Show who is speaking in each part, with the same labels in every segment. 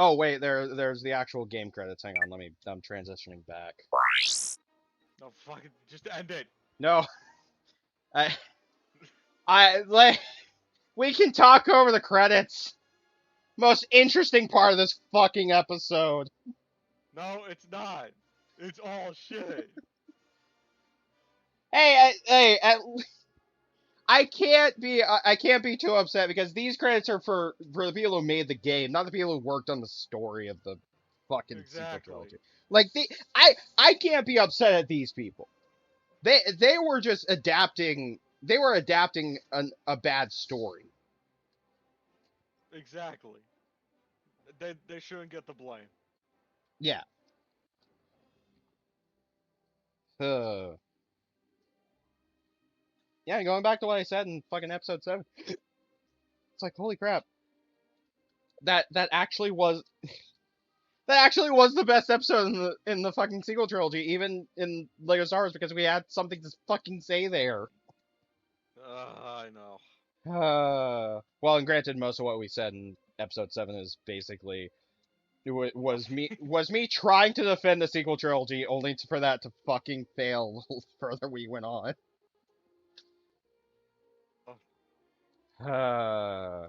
Speaker 1: Oh wait, there's the actual game credits. Hang on, I'm transitioning back.
Speaker 2: No, fucking, just end it.
Speaker 1: No, I like we can talk over the credits. Most interesting part of this fucking episode.
Speaker 2: No, it's not. It's all shit.
Speaker 1: Hey, I can't be too upset because these credits are for the people who made the game, not the people who worked on the story of the fucking sequel
Speaker 2: Exactly.
Speaker 1: trilogy. Like I can't be upset at these people. They were just adapting. They were adapting a bad story.
Speaker 2: Exactly. They shouldn't get the blame.
Speaker 1: Yeah. Uh, yeah. Going back to what I said in fucking episode 7, it's like holy crap. That actually was that actually was the best episode in the fucking sequel trilogy, even in Lego Star Wars, because we had something to fucking say there.
Speaker 2: I know.
Speaker 1: Well, and granted, most of what we said in episode 7 is basically was me trying to defend the sequel trilogy, only for that to fucking fail the further we went on. Uh,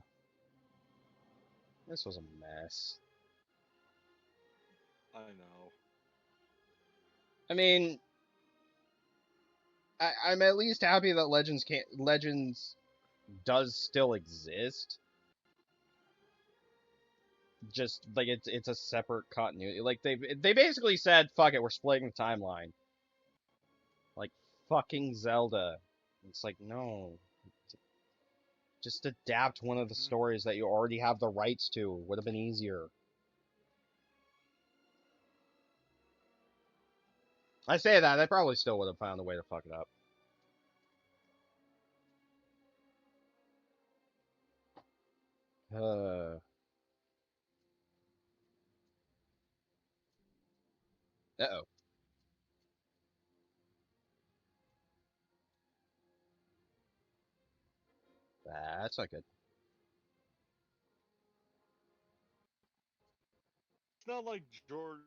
Speaker 1: this was a mess.
Speaker 2: I know.
Speaker 1: I mean, I'm at least happy that Legends does still exist. Just like it's a separate continuity. Like they basically said, "Fuck it, we're splitting the timeline." Like fucking Zelda. It's like no, just adapt one of the
Speaker 2: Hmm.
Speaker 1: stories that you already have the rights to. Would have been easier. I say that they probably still would have found a way to fuck it up. Uh oh, that's not good.
Speaker 2: It's not like George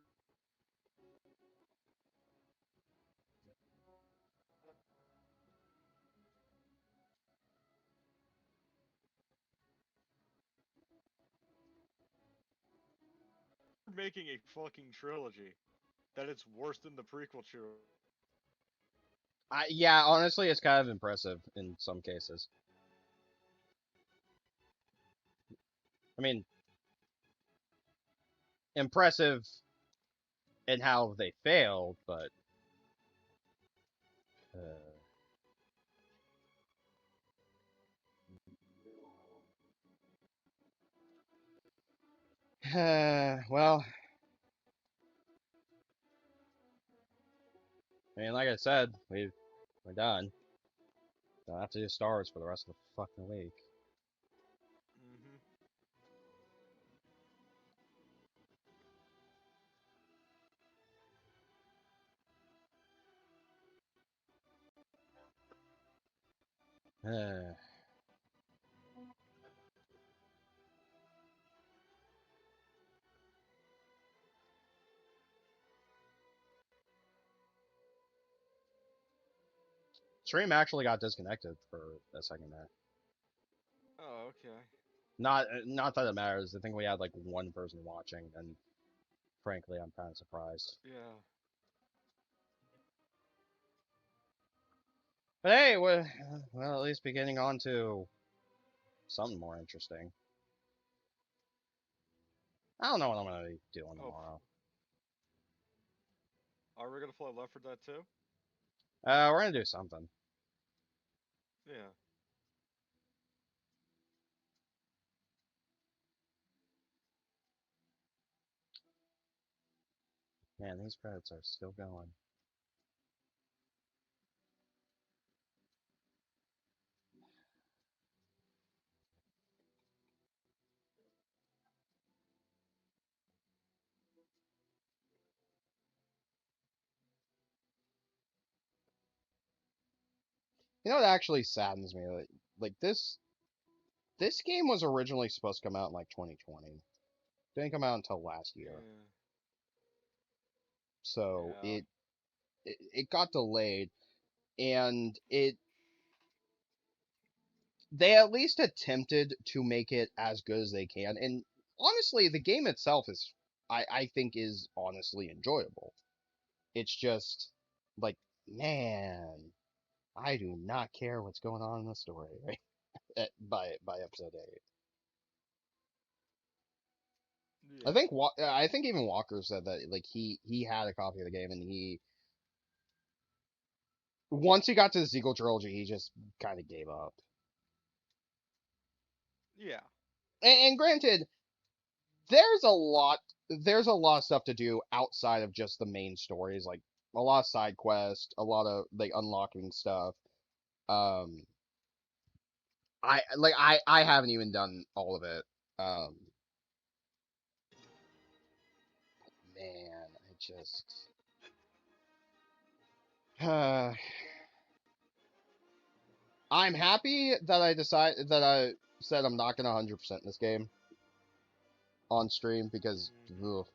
Speaker 2: making a fucking trilogy that it's worse than the prequel trilogy.
Speaker 1: Yeah, honestly, it's kind of impressive in some cases. I mean, impressive in how they failed, but well, I mean, like I said, we're done. Don't have to do Star Wars for the rest of the fucking week.
Speaker 2: Hmm.
Speaker 1: Stream actually got disconnected for a second there.
Speaker 2: Oh, okay.
Speaker 1: Not that it matters. I think we had like one person watching, and frankly, I'm kind of surprised.
Speaker 2: Yeah.
Speaker 1: But hey, well, at least beginning on to something more interesting. I don't know what I'm gonna be doing
Speaker 2: Oh,
Speaker 1: tomorrow.
Speaker 2: are we gonna play Left 4 Dead 2?
Speaker 1: We're gonna do something.
Speaker 2: Yeah.
Speaker 1: Man, these credits are still going. You know what actually saddens me? Like this game was originally supposed to come out in like 2020. Didn't come out until last year.
Speaker 2: Yeah.
Speaker 1: So
Speaker 2: Yeah.
Speaker 1: it got delayed, and they at least attempted to make it as good as they can. And honestly, the game itself is, I think, is honestly enjoyable. It's just like, man, I do not care what's going on in the story, right? By episode 8.
Speaker 2: Yeah.
Speaker 1: I think even Walker said that like he had a copy of the game, and he once he got to the sequel trilogy, he just kind of gave up.
Speaker 2: Yeah.
Speaker 1: And granted, there's a lot of stuff to do outside of just the main stories, like a lot of side quests, a lot of like unlocking stuff. Um, I haven't even done all of it. Um, man, I just I'm happy that I said I'm not gonna 100% this game on stream because
Speaker 2: Mhm.
Speaker 1: ugh.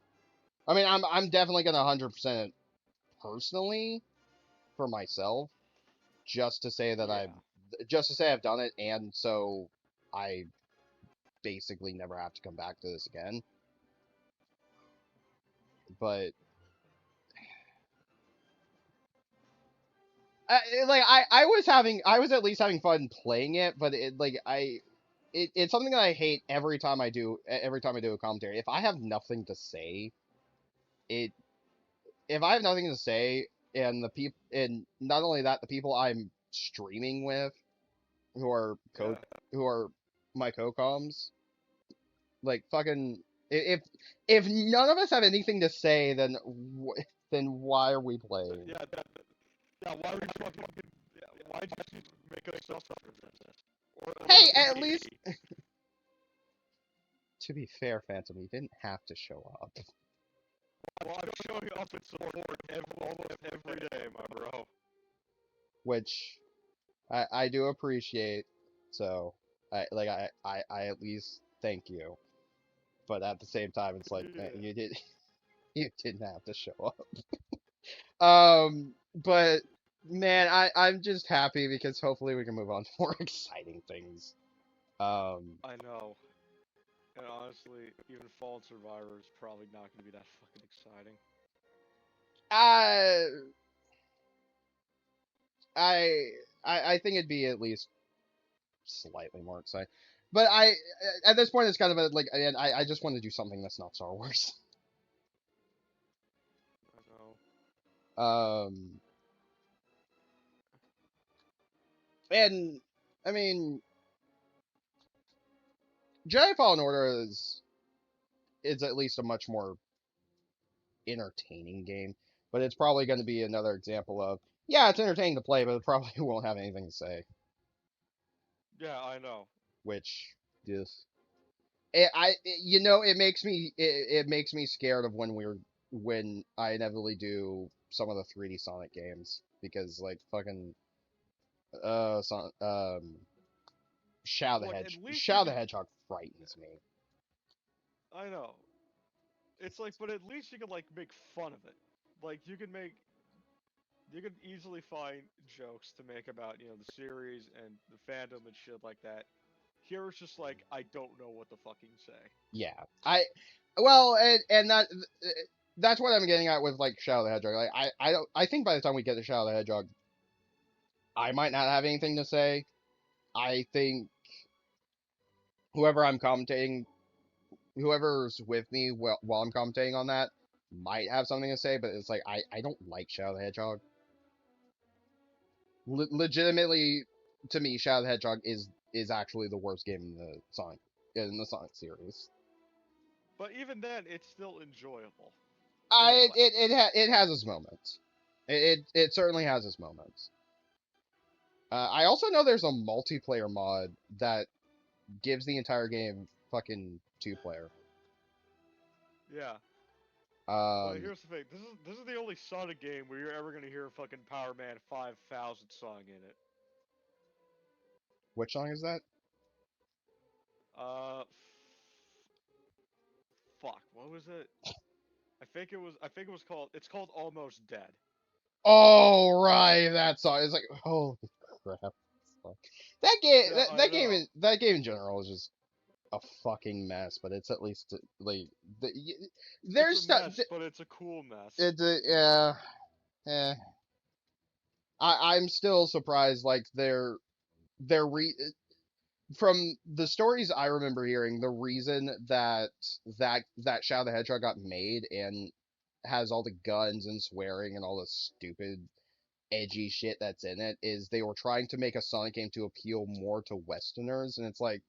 Speaker 1: I mean I'm definitely gonna 100% it personally for myself just to say that
Speaker 2: Yeah.
Speaker 1: I've done it, and so I basically never have to come back to this again. But I was at least having fun playing it, but it's something that I hate every time I do a commentary. If I have nothing to say, it if I have nothing to say, and not only that, the people I'm streaming with who are co
Speaker 2: Yeah.
Speaker 1: who are my co-coms, like fucking if if none of us have anything to say, then then why are we playing?
Speaker 2: Yeah. Yeah. Why would you fucking? Yeah, why'd you make us suffer for this? Or
Speaker 1: Hey, at
Speaker 2: me?
Speaker 1: least to be fair, Phantom, you didn't have to show up,
Speaker 2: Well, I'm showing up in support almost every day, my bro.
Speaker 1: which I do appreciate. So I at least thank you. But at the same time, it's like, man,
Speaker 2: Yeah.
Speaker 1: you didn't have to show up. But man, I'm just happy because hopefully we can move on to more exciting things. Um,
Speaker 2: I know. And honestly, even Fallen Survivor is probably not going to be that fucking exciting.
Speaker 1: I I I think it'd be at least slightly more exciting. But at this point, it's kind of a like, and I just want to do something that's not Star Wars.
Speaker 2: I know.
Speaker 1: Um, and I mean, Jedi Fallen Order is at least a much more entertaining game, but it's probably going to be another example of, yeah, it's entertaining to play, but it probably won't have anything to say.
Speaker 2: Yeah, I know.
Speaker 1: Which is it makes me scared of when I inevitably do some of the 3D Sonic games, because like fucking
Speaker 2: Look, at least you
Speaker 1: Shadow the
Speaker 2: can.
Speaker 1: Hedgehog frightens me.
Speaker 2: I know. It's like, but at least you can like make fun of it. Like you can easily find jokes to make about the series and the fandom and shit like that. Here it's just like I don't know what to fucking say.
Speaker 1: Yeah, I well, and that's what I'm getting at with like Shadow the Hedgehog. Like I don't I think by the time we get to Shadow the Hedgehog, I might not have anything to say. I think whoever I'm commentating, whoever's with me while I'm commentating on that, might have something to say. But it's like I don't like Shadow the Hedgehog. Legitimately, to me, Shadow the Hedgehog is actually the worst game in the Sonic series.
Speaker 2: But even then, it's still enjoyable, in a
Speaker 1: I
Speaker 2: way.
Speaker 1: it has its moments. It certainly has its moments. I also know there's a multiplayer mod that gives the entire game fucking 2 player.
Speaker 2: Yeah. But
Speaker 1: Um,
Speaker 2: here's the thing. This is the only Sonic game where you're ever gonna hear fucking Power Man 5000 song in it.
Speaker 1: which song is that?
Speaker 2: Uh, fuck, what was it? I think it was called. It's called Almost Dead.
Speaker 1: Oh right, that song. It's like holy crap. Fuck. That game,
Speaker 2: Yeah,
Speaker 1: that,
Speaker 2: I
Speaker 1: that game,
Speaker 2: know.
Speaker 1: that game in general is just a fucking mess. But it's at least like
Speaker 2: It's a
Speaker 1: there's stuff.
Speaker 2: mess, but it's a cool mess.
Speaker 1: It's yeah. Eh. I'm still surprised. Like they're from the stories I remember hearing, the reason that Shadow the Hedgehog got made and has all the guns and swearing and all the stupid edgy shit that's in it is they were trying to make a Sonic game to appeal more to Westerners, and it's like,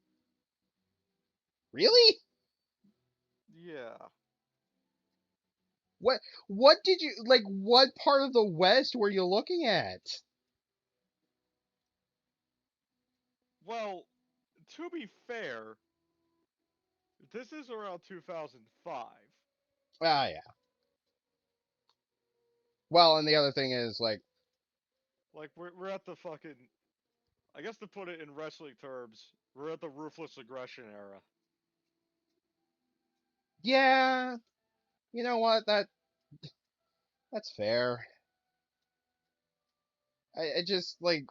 Speaker 1: really?
Speaker 2: Yeah.
Speaker 1: What what did you like? What part of the West were you looking at?
Speaker 2: Well, to be fair, this is around 2005.
Speaker 1: Ah, yeah. Well, and the other thing is like,
Speaker 2: Like we're at the fucking. I guess to put it in wrestling terms, we're at the ruthless aggression era.
Speaker 1: yeah, you know what? That's fair. I just like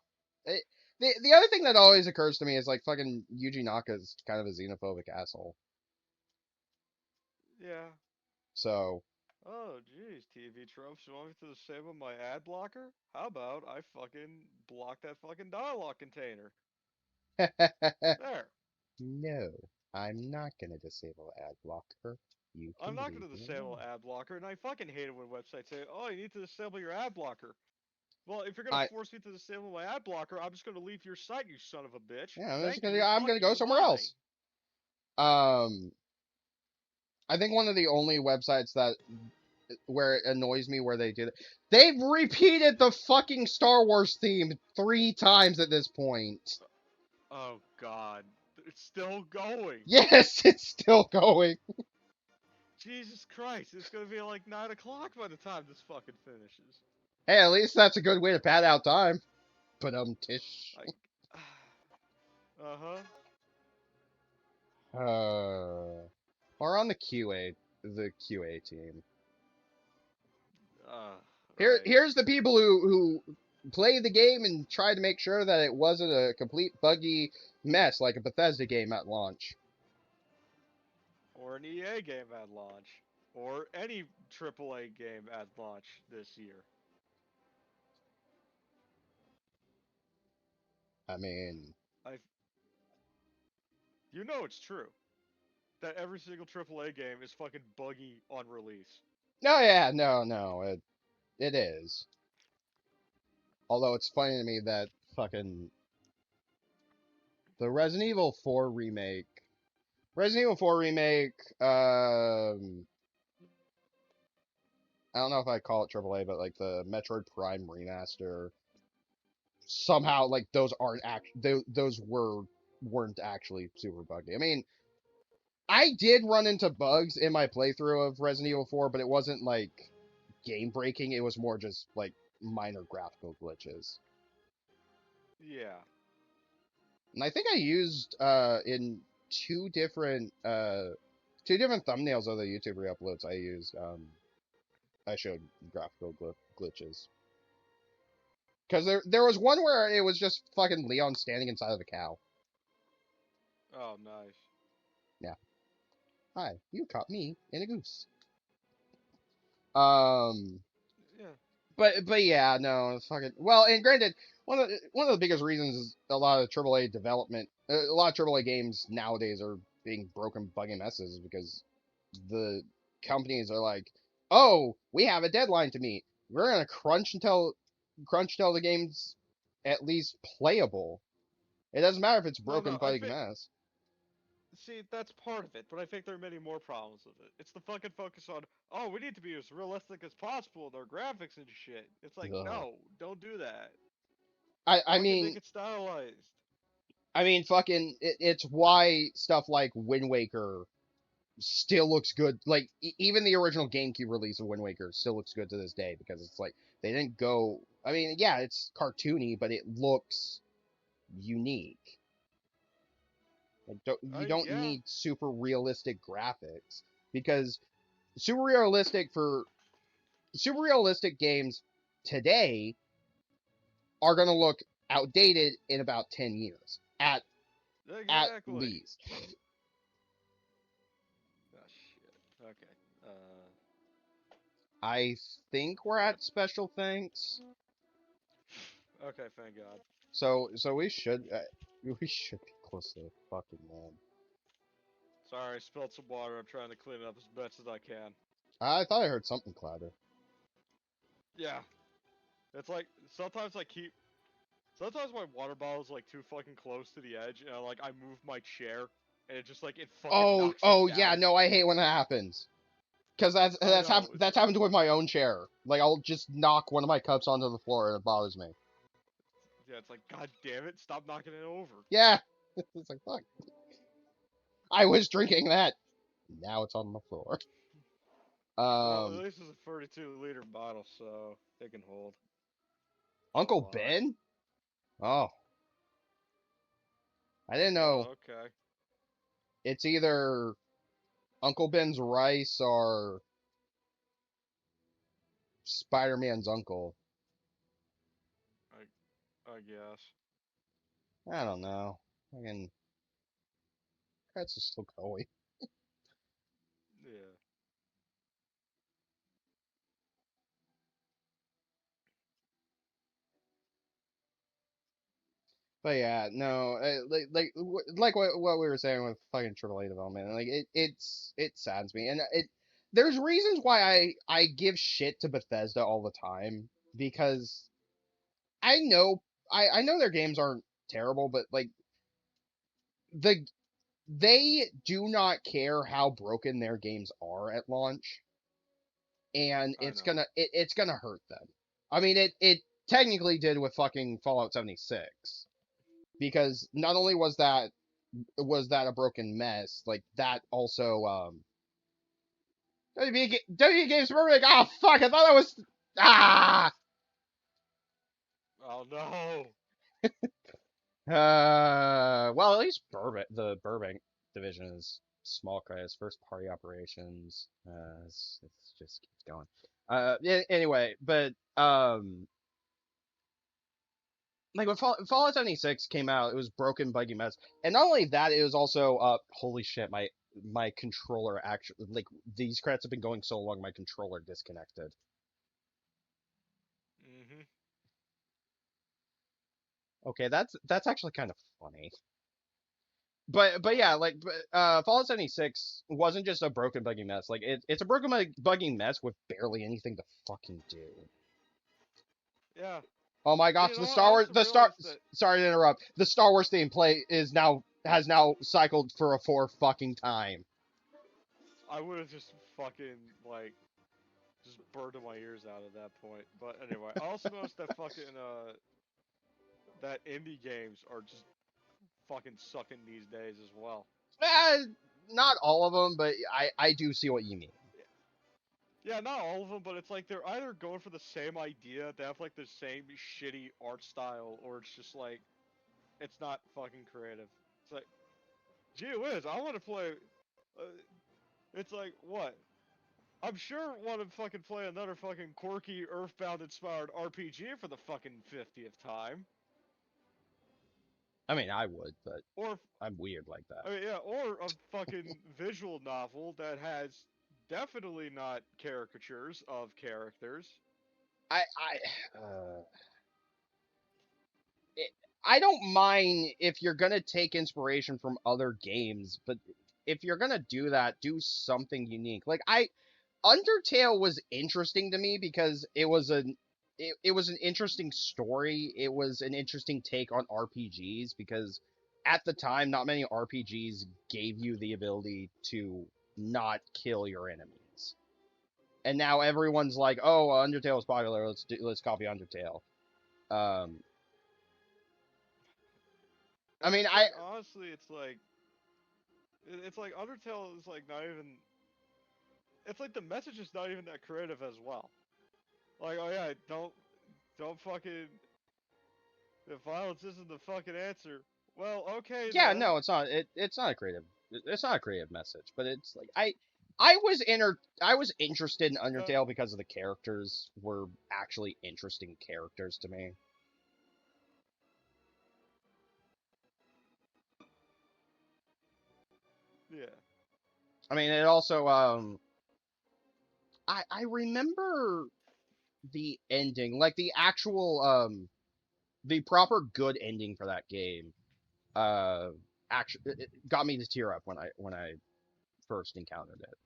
Speaker 1: the other thing that always occurs to me is like fucking Yuji Naka's kind of a xenophobic asshole.
Speaker 2: Yeah.
Speaker 1: So
Speaker 2: Oh, jeez, TV tropes. You want me to disable my ad blocker? How about I fucking block that fucking dialogue container? There.
Speaker 1: no, I'm not gonna disable ad blocker. You
Speaker 2: I'm
Speaker 1: can
Speaker 2: not
Speaker 1: leave
Speaker 2: going to
Speaker 1: me
Speaker 2: disable
Speaker 1: alone.
Speaker 2: ad blocker, and I fucking hate it when websites say, "Oh, you need to disable your ad blocker." Well, if you're going to
Speaker 1: I
Speaker 2: force me to disable my ad blocker, I'm just going to leave your site, you son of a bitch.
Speaker 1: yeah,
Speaker 2: Thank you.
Speaker 1: I'm
Speaker 2: Fuck
Speaker 1: gonna go
Speaker 2: you.
Speaker 1: somewhere
Speaker 2: Bye.
Speaker 1: else. I think one of the only websites that where it annoys me where they do that. They've repeated the fucking Star Wars theme 3 times at this point.
Speaker 2: Oh God, it's still going.
Speaker 1: Yes, it's still going.
Speaker 2: Jesus Christ, it's going to be like 9 o'clock by the time this fucking finishes.
Speaker 1: Hey, at least that's a good way to pad out time. But tish.
Speaker 2: I. Uh huh.
Speaker 1: Or on the QA team.
Speaker 2: Right.
Speaker 1: Here's the people who play the game and try to make sure that it wasn't a complete buggy mess like a Bethesda game at launch.
Speaker 2: Or an EA game at launch. Or any AAA game at launch this year.
Speaker 1: I mean,
Speaker 2: I. You know it's true. That every single AAA game is fucking buggy on release.
Speaker 1: no, yeah, no, it is. Although it's funny to me that fucking the Resident Evil 4 remake, I don't know if I call it AAA, but like the Metroid Prime remaster, somehow like those aren't those weren't actually super buggy. I mean, I did run into bugs in my playthrough of Resident Evil 4, but it wasn't like game breaking. It was more just like minor graphical glitches.
Speaker 2: Yeah.
Speaker 1: And I think I used in two different thumbnails of the YouTube re-uploads I showed graphical glitches. Because there was one where it was just fucking Leon standing inside of a cow.
Speaker 2: Oh, nice.
Speaker 1: Yeah. Hi, you caught me in a goose. Um,
Speaker 2: Yeah.
Speaker 1: but yeah, no, fucking. Well, and granted, one of the biggest reasons is a lot of AAA development, a lot of AAA games nowadays are being broken, buggy messes because the companies are like, oh, we have a deadline to meet. We're gonna crunch until the game's at least playable. It doesn't matter if it's
Speaker 2: No,
Speaker 1: broken,
Speaker 2: no, I
Speaker 1: buggy
Speaker 2: think.
Speaker 1: mess.
Speaker 2: See, that's part of it, but I think there are many more problems with it. It's the fucking focus on, oh, we need to be as realistic as possible with our graphics and shit. It's like,
Speaker 1: Ugh.
Speaker 2: no, don't do that.
Speaker 1: I
Speaker 2: Fucking make
Speaker 1: mean,
Speaker 2: it stylized.
Speaker 1: fucking, it's why stuff like Wind Waker still looks good. Like even the original GameCube release of Wind Waker still looks good to this day because it's like they didn't go. I mean, yeah, it's cartoony, but it looks unique. Like, you don't
Speaker 2: Yeah.
Speaker 1: need super realistic graphics because super realistic games today are gonna look outdated in about 10 years at
Speaker 2: Exactly.
Speaker 1: least.
Speaker 2: Oh shit. Okay.
Speaker 1: I think we're at special thanks.
Speaker 2: Okay. Thank God.
Speaker 1: So we should be close to the fucking man.
Speaker 2: Sorry, I spilled some water. I'm trying to clean it up as best as I can.
Speaker 1: I thought I heard something clatter.
Speaker 2: Yeah. It's like sometimes I keep. Sometimes my water bottle's like too fucking close to the edge, and I move my chair, and it just like it fucking knocks it
Speaker 1: Yeah,
Speaker 2: down.
Speaker 1: no, I hate when that happens. Cause
Speaker 2: I know.
Speaker 1: that's happened with my own chair. Like I'll just knock one of my cups onto the floor and it bothers me.
Speaker 2: Yeah, it's like God damn it, stop knocking it over.
Speaker 1: Yeah, it's like fuck. I was drinking that. Now it's on the floor.
Speaker 2: Well, at
Speaker 1: Um,
Speaker 2: least it's a 32-liter bottle, so it can hold a
Speaker 1: Uncle
Speaker 2: lot.
Speaker 1: Ben. Oh, I didn't know.
Speaker 2: Oh, okay.
Speaker 1: It's either Uncle Ben's rice or Spider-Man's uncle.
Speaker 2: I guess.
Speaker 1: I don't know. Fucking that's just still going.
Speaker 2: Yeah.
Speaker 1: But yeah, no, like what we were saying with fucking AAA development, like it saddens me, and there's reasons why I give shit to Bethesda all the time because I know I know their games aren't terrible, but like the they do not care how broken their games are at launch, and
Speaker 2: I know.
Speaker 1: it's gonna hurt them. I mean, it technically did with fucking Fallout 76 because not only was that a broken mess, like that also WB Games Burbank. Oh fuck! I thought that was ah.
Speaker 2: Oh no.
Speaker 1: Well, at least the Burbank division is small credits, first party operations. It's just keeps going. Anyway, but like when Fallout 76 came out, it was broken, buggy mess, and not only that, it was also holy shit, my controller actually like these credits have been going so long, my controller disconnected.
Speaker 2: Mhm.
Speaker 1: Okay, that's actually kind of funny. But yeah, like Fallout 76 wasn't just a broken buggy mess. Like it's a broken buggy mess with barely anything to fucking do.
Speaker 2: Yeah.
Speaker 1: Oh my
Speaker 2: And
Speaker 1: gosh,
Speaker 2: you know what? I also realized that
Speaker 1: sorry to interrupt. The Star Wars theme play has now cycled for a fourth fucking time.
Speaker 2: I would have just fucking like just burned my ears out at that point. But anyway, I also noticed that fucking that indie games are just fucking sucking these days as well.
Speaker 1: Eh, not all of them, but I do see what you mean.
Speaker 2: Yeah, not all of them, but it's like they're either going for the same idea, they have like the same shitty art style, or it's just like it's not fucking creative. It's like, gee whiz, I want to play. Uh, it's like what? I'm sure want to fucking play another fucking quirky Earthbound inspired RPG for the fucking 50th time.
Speaker 1: I mean, I would, but
Speaker 2: Or
Speaker 1: I'm weird like that.
Speaker 2: I mean, yeah, or a fucking visual novel that has definitely not caricatures of characters.
Speaker 1: I it, I don't mind if you're gonna take inspiration from other games, but if you're gonna do that, do something unique. Like Undertale was interesting to me because it was an interesting story. It was an interesting take on RPGs because at the time, not many RPGs gave you the ability to not kill your enemies. And now everyone's like, "Oh, Undertale is popular. Let's copy Undertale." Um, I mean,
Speaker 2: It's like honestly, it's like Undertale is like not even. It's like the message is not even that creative as well. Like, oh yeah, don't fucking. If violence isn't the fucking answer, well, okay
Speaker 1: yeah,
Speaker 2: then.
Speaker 1: no, it's not. It's not a creative. It's not a creative message, but it's like I was interested in
Speaker 2: Uh,
Speaker 1: Undertale because of the characters were actually interesting characters to me.
Speaker 2: yeah.
Speaker 1: I mean, it also I remember the ending, like the actual the proper good ending for that game. Uh, actually, it got me to tear up when I first encountered it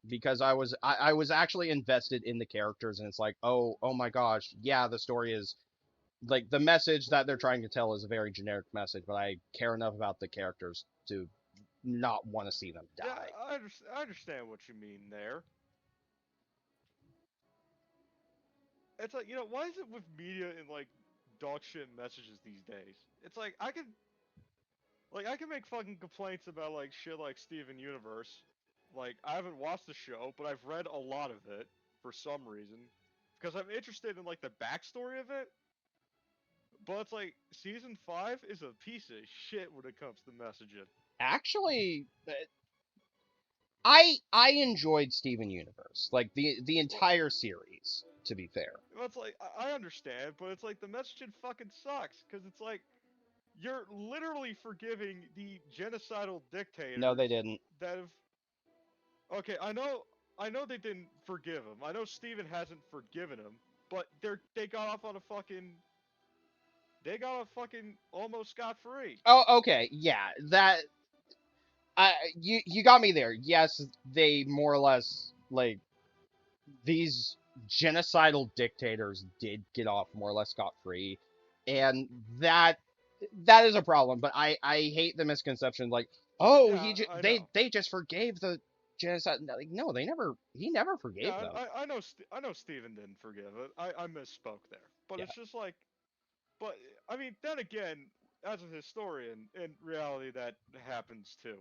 Speaker 1: because I was actually invested in the characters, and it's like, oh my gosh, yeah, the story is like the message that they're trying to tell is a very generic message, but I care enough about the characters to not want to see them
Speaker 2: Yeah,
Speaker 1: die.
Speaker 2: I understand what you mean there. It's like, why is it with media and like dog shit messages these days? It's like I can make fucking complaints about like shit like Steven Universe. Like I haven't watched the show, but I've read a lot of it for some reason because I'm interested in like the backstory of it. But it's like season 5 is a piece of shit when it comes to messaging.
Speaker 1: Actually, I enjoyed Steven Universe, like the
Speaker 2: Well,
Speaker 1: entire series. To be fair,
Speaker 2: it's like I understand, but it's like the messaging fucking sucks because it's like you're literally forgiving the genocidal
Speaker 1: no,
Speaker 2: dictators
Speaker 1: they didn't.
Speaker 2: that have. Okay, I know they didn't forgive him. I know Steven hasn't forgiven him, but they got off on a fucking. They got off fucking almost scot free.
Speaker 1: Oh, okay, yeah, that you got me there. Yes, they more or less like these genocidal dictators did get off more or less scot free, and that is a problem. But I hate the misconception like, oh,
Speaker 2: Yeah, I know.
Speaker 1: they just forgave the genocide. Like, no, they never. He never
Speaker 2: Yeah,
Speaker 1: forgave them.
Speaker 2: I know Steven didn't forgive it. I misspoke there, but
Speaker 1: Yeah,
Speaker 2: it's just like, but I mean, then again, as a historian, in reality, that happens too.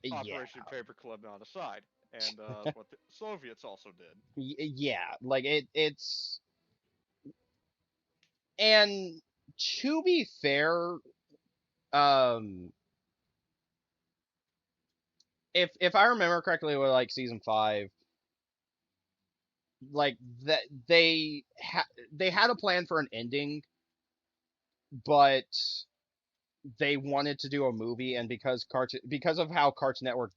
Speaker 1: yeah,
Speaker 2: Operation Paperclip on aside, and what the Soviets also did.
Speaker 1: yeah. Like it's and to be fair, um, if I remember correctly, with like season 5, like that they had a plan for an ending, but they wanted to do a movie, and because of how Cartoon Network's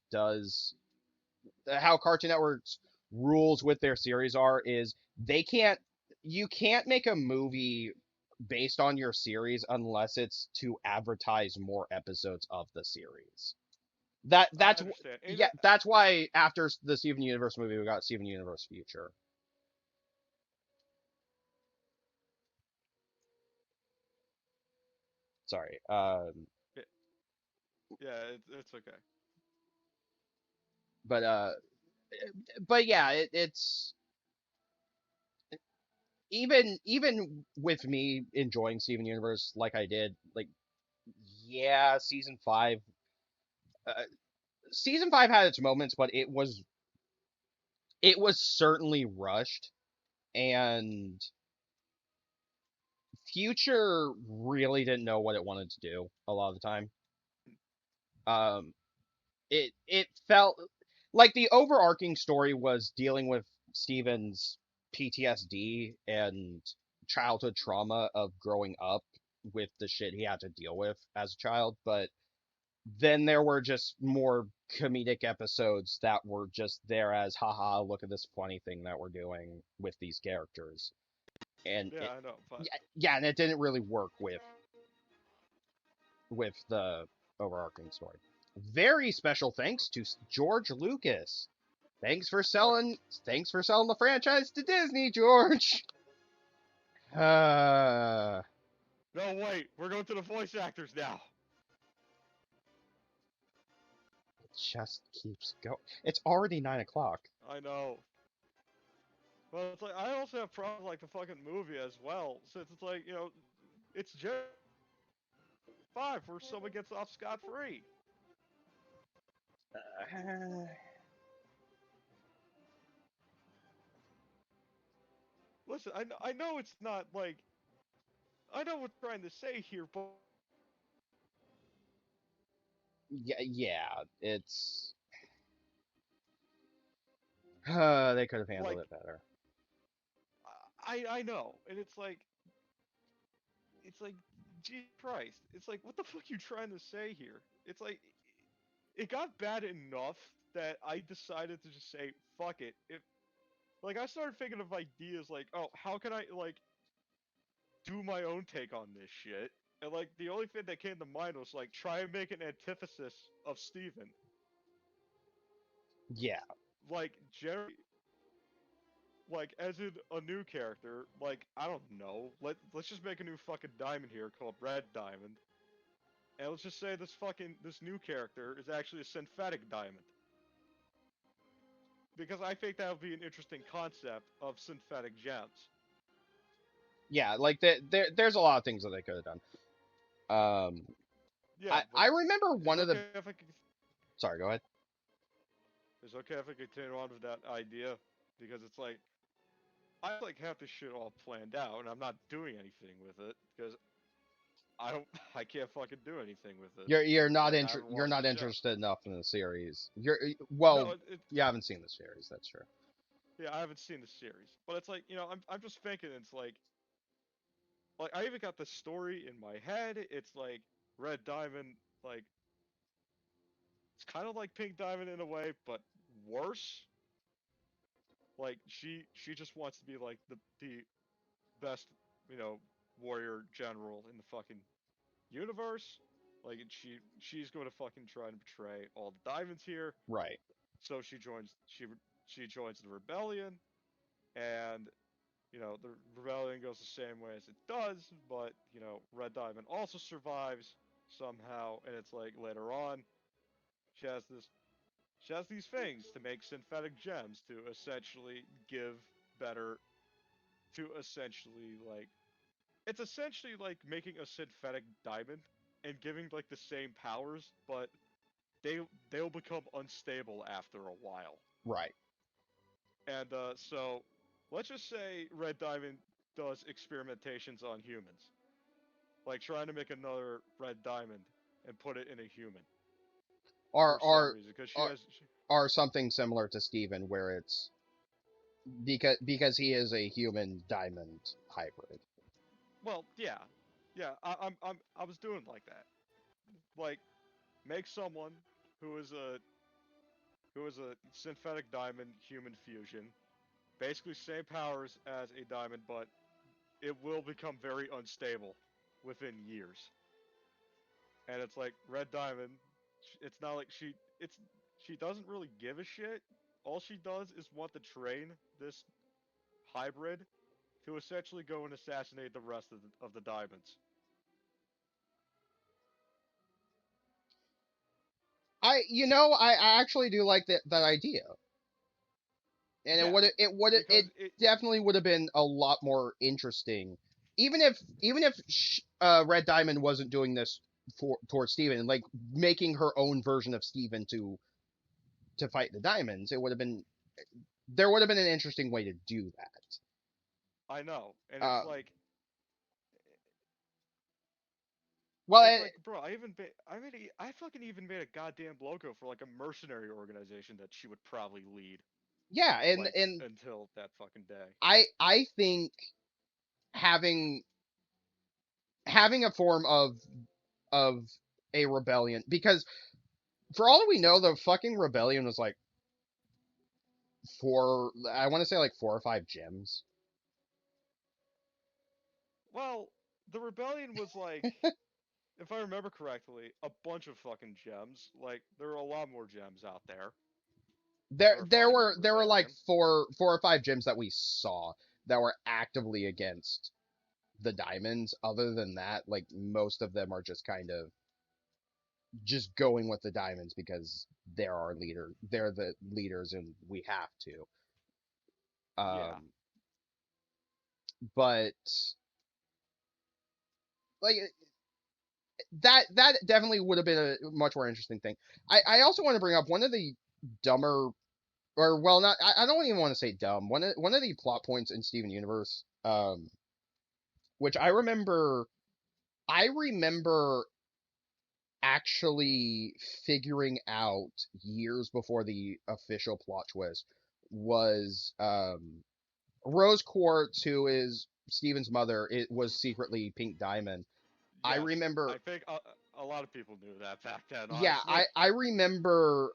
Speaker 1: rules with their series are is they can't you can't make a movie based on your series unless it's to advertise more episodes of the series.
Speaker 2: I
Speaker 1: That's
Speaker 2: understand. And
Speaker 1: yeah, that's why after the Steven Universe movie we got Steven Universe Future. Sorry.
Speaker 2: yeah, it's okay.
Speaker 1: But yeah, it's even with me enjoying Steven Universe like I did, like yeah, uh, season 5 had its moments, but it was certainly rushed, and Future really didn't know what it wanted to do a lot of the time. Um, it felt like the overarching story was dealing with Steven's PTSD and childhood trauma of growing up with the shit he had to deal with as a child, but then there were just more comedic episodes that were just there as haha, look at this funny thing that we're doing with these characters. And
Speaker 2: Yeah, I know, but
Speaker 1: yeah, and it didn't really work with the overarching story. Very special thanks to George Lucas.
Speaker 2: fuck.
Speaker 1: Thanks for selling the franchise to Disney, George. Uh,
Speaker 2: No, wait, we're going to the voice actors now.
Speaker 1: it just keeps going. It's already 9 o'clock.
Speaker 2: I know. But it's like I also have problems like the fucking movie as well, since it's like it's just 5 where someone gets off scot free.
Speaker 1: Uh,
Speaker 2: Listen, I know it's not like I know what I'm trying to say here, but
Speaker 1: yeah, it's They could have handled
Speaker 2: Like,
Speaker 1: it better.
Speaker 2: I know, and it's like, Jesus Christ, it's like, what the fuck you trying to say here? It's like, it got bad enough that I decided to just say, fuck it. Like, I started thinking of ideas like, oh, how can I, like, do my own take on this shit? And, like, the only thing that came to mind was, like, try and make an antithesis of Steven.
Speaker 1: Yeah.
Speaker 2: Like, Jerry, like, as in a new character, like, I don't know. Let's just make a new fucking diamond here called Red Diamond. And let's just say this new character is actually a synthetic diamond. Because I think that would be an interesting concept of synthetic gems.
Speaker 1: Yeah, like there's a lot of things that they could have done. Um,
Speaker 2: Yeah,
Speaker 1: I
Speaker 2: but
Speaker 1: remember
Speaker 2: it's
Speaker 1: one of the.
Speaker 2: okay if I can,
Speaker 1: Sorry, go ahead.
Speaker 2: it's okay if I continue on with that idea because it's like I like have this shit all planned out and I'm not doing anything with it because I don't I can't fucking do anything with it. Like I haven't
Speaker 1: You're
Speaker 2: watched
Speaker 1: not
Speaker 2: the show.
Speaker 1: interested enough in the series.
Speaker 2: No,
Speaker 1: Well, you haven't seen the series. That's true.
Speaker 2: yeah, I haven't seen the series, but it's like I'm just thinking it's like I even got the story in my head. It's like Red Diamond, like it's kind of like Pink Diamond in a way, but worse. Like she just wants to be like the best, you know, warrior general in the fucking universe. Like she's going to fucking try and betray all the diamonds here.
Speaker 1: Right.
Speaker 2: So she joins the rebellion, and the rebellion goes the same way as it does, but Red Diamond also survives somehow, and it's like later on she has this she has these things to make synthetic gems to essentially give better to essentially like it's essentially like making a synthetic diamond and giving like the same powers, but they they'll become unstable after a while.
Speaker 1: Right.
Speaker 2: And so let's just say Red Diamond does experimentations on humans, like trying to make another Red Diamond and put it in a human
Speaker 1: Or
Speaker 2: for some
Speaker 1: or
Speaker 2: reason, because
Speaker 1: or or something similar to Steven where it's because he is a human diamond hybrid.
Speaker 2: well, yeah, yeah, I was doing like that, like make someone who is a synthetic diamond human fusion, basically same powers as a diamond, but it will become very unstable within years. And it's like Red Diamond. It's not like she doesn't really give a shit. All she does is want to train this hybrid to essentially go and assassinate the rest of the diamonds.
Speaker 1: I actually do like that idea. And
Speaker 2: Yeah,
Speaker 1: it
Speaker 2: because it.
Speaker 1: definitely would have been a lot more interesting, even if Red Diamond wasn't doing this for towards Steven, like making her own version of Steven to fight the diamonds. It would have been There would have been an interesting way to do that.
Speaker 2: I know, and
Speaker 1: Uh, well,
Speaker 2: it's like, bro, I fucking even made a goddamn logo for like a mercenary organization that she would probably lead,
Speaker 1: yeah,
Speaker 2: like
Speaker 1: and
Speaker 2: until that fucking day.
Speaker 1: I think having having a form of a rebellion, because for all we know, the fucking rebellion was like I want to say like 4 or 5 gems.
Speaker 2: Well, the rebellion was like, if I remember correctly, a bunch of fucking gems. Like there are a lot more gems out there that are fighting the
Speaker 1: There were like
Speaker 2: rebellion.
Speaker 1: 4 or 5 gyms that we saw that were actively against the diamonds. Other than that, like most of them are just kind of just going with the diamonds because they're the leaders and we have to.
Speaker 2: Yeah,
Speaker 1: But like that definitely would have been a much more interesting thing. I also want to bring up one of the dumber, or well, not I don't even want to say dumb. One of the plot points in Steven Universe, which I remember actually figuring out years before the official plot twist, was Rose Quartz, who is Steven's mother, it was secretly Pink Diamond. I
Speaker 2: Yes,
Speaker 1: remember,
Speaker 2: I think a lot of people knew that back then.
Speaker 1: yeah,
Speaker 2: Honestly,
Speaker 1: I remember,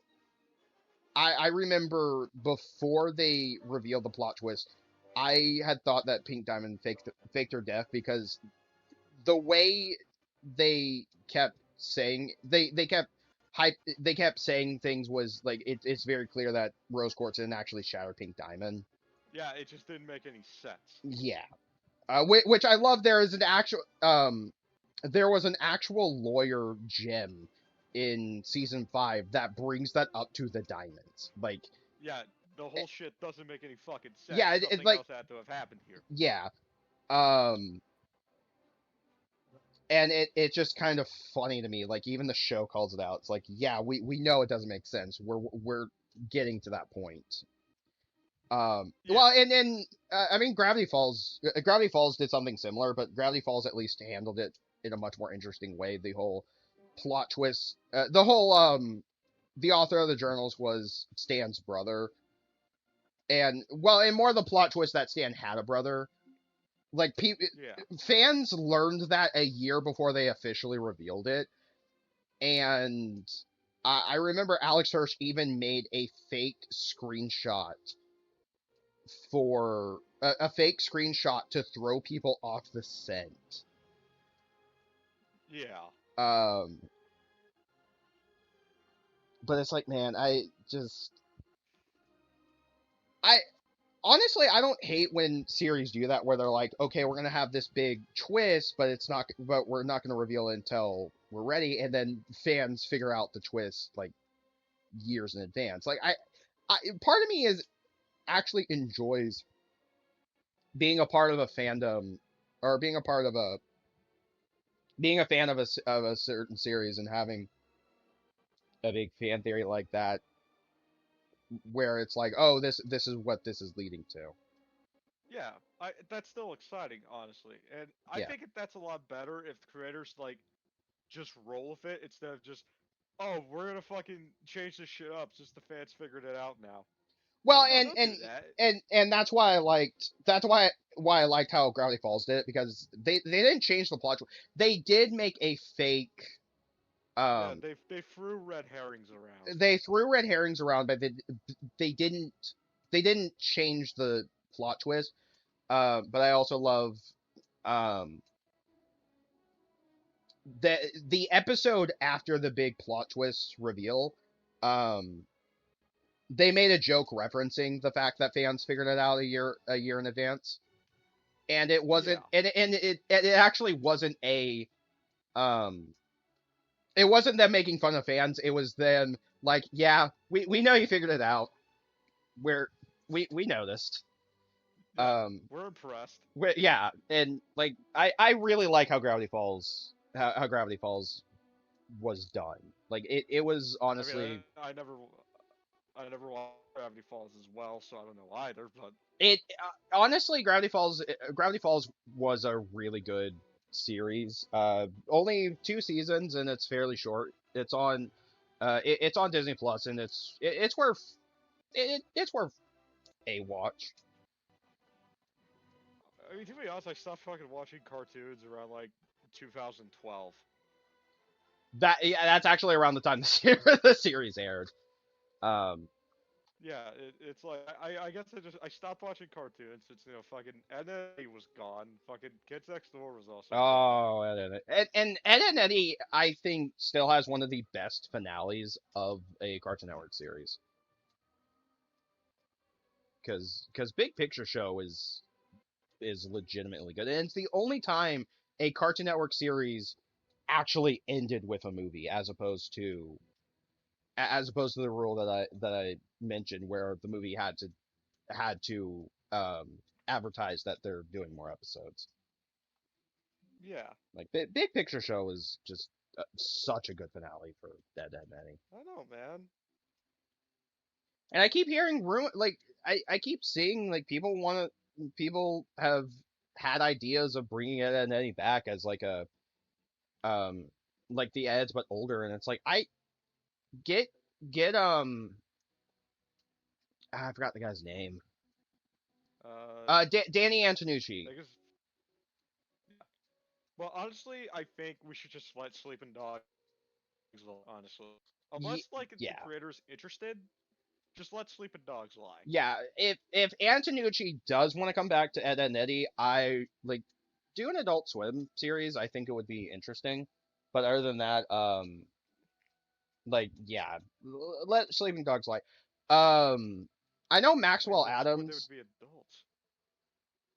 Speaker 1: I remember before they revealed the plot twist, I had thought that Pink Diamond faked her death because the way they kept saying they kept they kept saying things was like it's very clear that Rose Quartz didn't actually shatter Pink Diamond.
Speaker 2: yeah, it just didn't make any sense.
Speaker 1: Yeah, which I love. There is an actual there was an actual lawyer Jim in season 5 that brings that up to the diamonds. Like,
Speaker 2: Yeah, the
Speaker 1: eh,
Speaker 2: whole shit doesn't make any fucking
Speaker 1: yeah,
Speaker 2: sense.
Speaker 1: it's
Speaker 2: Something
Speaker 1: like,
Speaker 2: else had to have happened here.
Speaker 1: yeah, um, and it's just kind of funny to me. Like, even the show calls it out. It's like, yeah, we know it doesn't make sense. We're getting to that point.
Speaker 2: Yeah,
Speaker 1: Well, and then I mean, Gravity Falls did something similar, but Gravity Falls at least handled it in a much more interesting way. The whole plot twist, the author of the journals was Stan's brother, and well, and more the plot twist that Stan had a brother. Like,
Speaker 2: yeah,
Speaker 1: fans learned that a year before they officially revealed it, and I remember Alex Hirsch even made a fake screenshot for a fake screenshot to throw people off the scent.
Speaker 2: yeah.
Speaker 1: Um, but it's like, man, I honestly, I don't hate when series do that, where they're like, okay, we're gonna have this big twist, but we're not gonna reveal it until we're ready, and then fans figure out the twist like years in advance. Like, part of me is actually enjoys being a part of a fandom, or being a fan of a certain series and having a big fan theory like that, where it's like, oh, this is what this is leading to.
Speaker 2: Yeah, that's still exciting, honestly, and I
Speaker 1: Yeah.
Speaker 2: think that's a lot better if the creators like just roll with it instead of just, oh, we're gonna fucking change this shit up just the fans figured it out now.
Speaker 1: Well,
Speaker 2: Like, no, don't do that.
Speaker 1: and that's why I liked how Gravity Falls did it, because they didn't change the plot. They did make a fake.
Speaker 2: Yeah,
Speaker 1: Um,
Speaker 2: they threw red herrings around.
Speaker 1: they threw red herrings around, but they didn't they didn't change the plot twist. But I also love um the episode after the big plot twist reveal. Um, they made a joke referencing the fact that fans figured it out a year in advance, and it wasn't
Speaker 2: Yeah,
Speaker 1: and it actually wasn't um it wasn't them making fun of fans. It was them like, yeah, we know you figured it out. We're we noticed.
Speaker 2: yeah,
Speaker 1: Um,
Speaker 2: we're impressed.
Speaker 1: yeah, and like I really like how Gravity Falls was done. Like, it was
Speaker 2: I mean,
Speaker 1: honestly
Speaker 2: I never watched Gravity Falls as well, so I don't know either. But
Speaker 1: it honestly Gravity Falls was a really good series. Only 2 seasons and it's fairly short. It's on Disney Plus, and it's worth it's worth a watch.
Speaker 2: I mean, to be honest, I stopped fucking watching cartoons around like 2012.
Speaker 1: That's actually around the time the series aired. Um,
Speaker 2: Yeah, it's like I guess I stopped watching cartoons since fucking Ed and Eddie was gone. Fucking Kids Next Door was also gone.
Speaker 1: oh, and Ed and Eddie, I think, still has one of the best finales of a Cartoon Network series. Because Big Picture Show is legitimately good, and it's the only time a Cartoon Network series actually ended with a movie, as opposed to the rule that I mentioned, where the movie had to advertise that they're doing more episodes.
Speaker 2: Yeah,
Speaker 1: Like, Big Picture Show is just such a good finale for Dead Dead Manny.
Speaker 2: I know, man.
Speaker 1: And I keep hearing like I keep seeing like people have had ideas of bringing Ed and Eddie back as like a um like the Eds but older, and it's like, I get get I forgot the guy's name.
Speaker 2: Uh,
Speaker 1: Danny Antonucci.
Speaker 2: I guess. Well, honestly, I think we should just let Sleeping Dogs. Honestly,
Speaker 1: Ye-
Speaker 2: unless like the
Speaker 1: yeah,
Speaker 2: creator's interested, just let Sleeping Dogs lie.
Speaker 1: yeah. If Antonucci does want to come back to Ed, Edd n Eddy, I like do an Adult Swim series. I think it would be interesting. But other than that, like yeah, let Sleeping Dogs lie. Um, I know
Speaker 2: I mean,
Speaker 1: Maxwell
Speaker 2: they would
Speaker 1: Adams.
Speaker 2: be adults.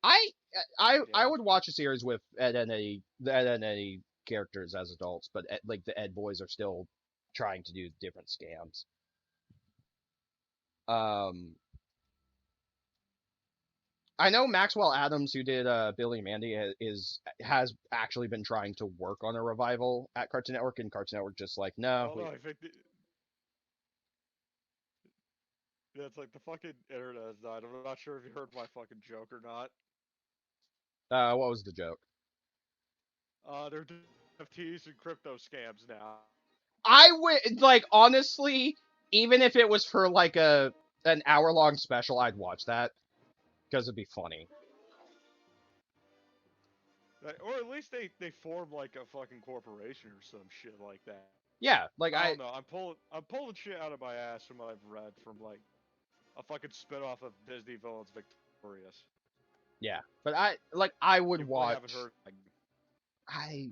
Speaker 1: I I
Speaker 2: Yeah.
Speaker 1: would watch a series with Ed, Edd n Eddy, the Ed, Edd n Eddy characters as adults, but like the Ed boys are still trying to do different scams. Um, I know Maxwell Adams, who did Billy and Mandy, has actually been trying to work on a revival at Cartoon Network, and Cartoon Network just like
Speaker 2: I
Speaker 1: no.
Speaker 2: don't know. I think yeah, it's like the fucking internet has died. I'm not sure if you heard my fucking joke or not.
Speaker 1: What was the joke?
Speaker 2: They're NFTs and crypto scams now.
Speaker 1: I would like honestly, even if it was for like an hour long special, I'd watch that because it'd be funny.
Speaker 2: Or at least they form like a fucking corporation or some shit like that.
Speaker 1: Yeah, like
Speaker 2: I don't know. I'm pulling shit out of my ass from what I've read from like a fucking spinoff of Disney Villains Victorious.
Speaker 1: yeah, but I would
Speaker 2: You probably haven't
Speaker 1: watch.
Speaker 2: heard. Like,
Speaker 1: I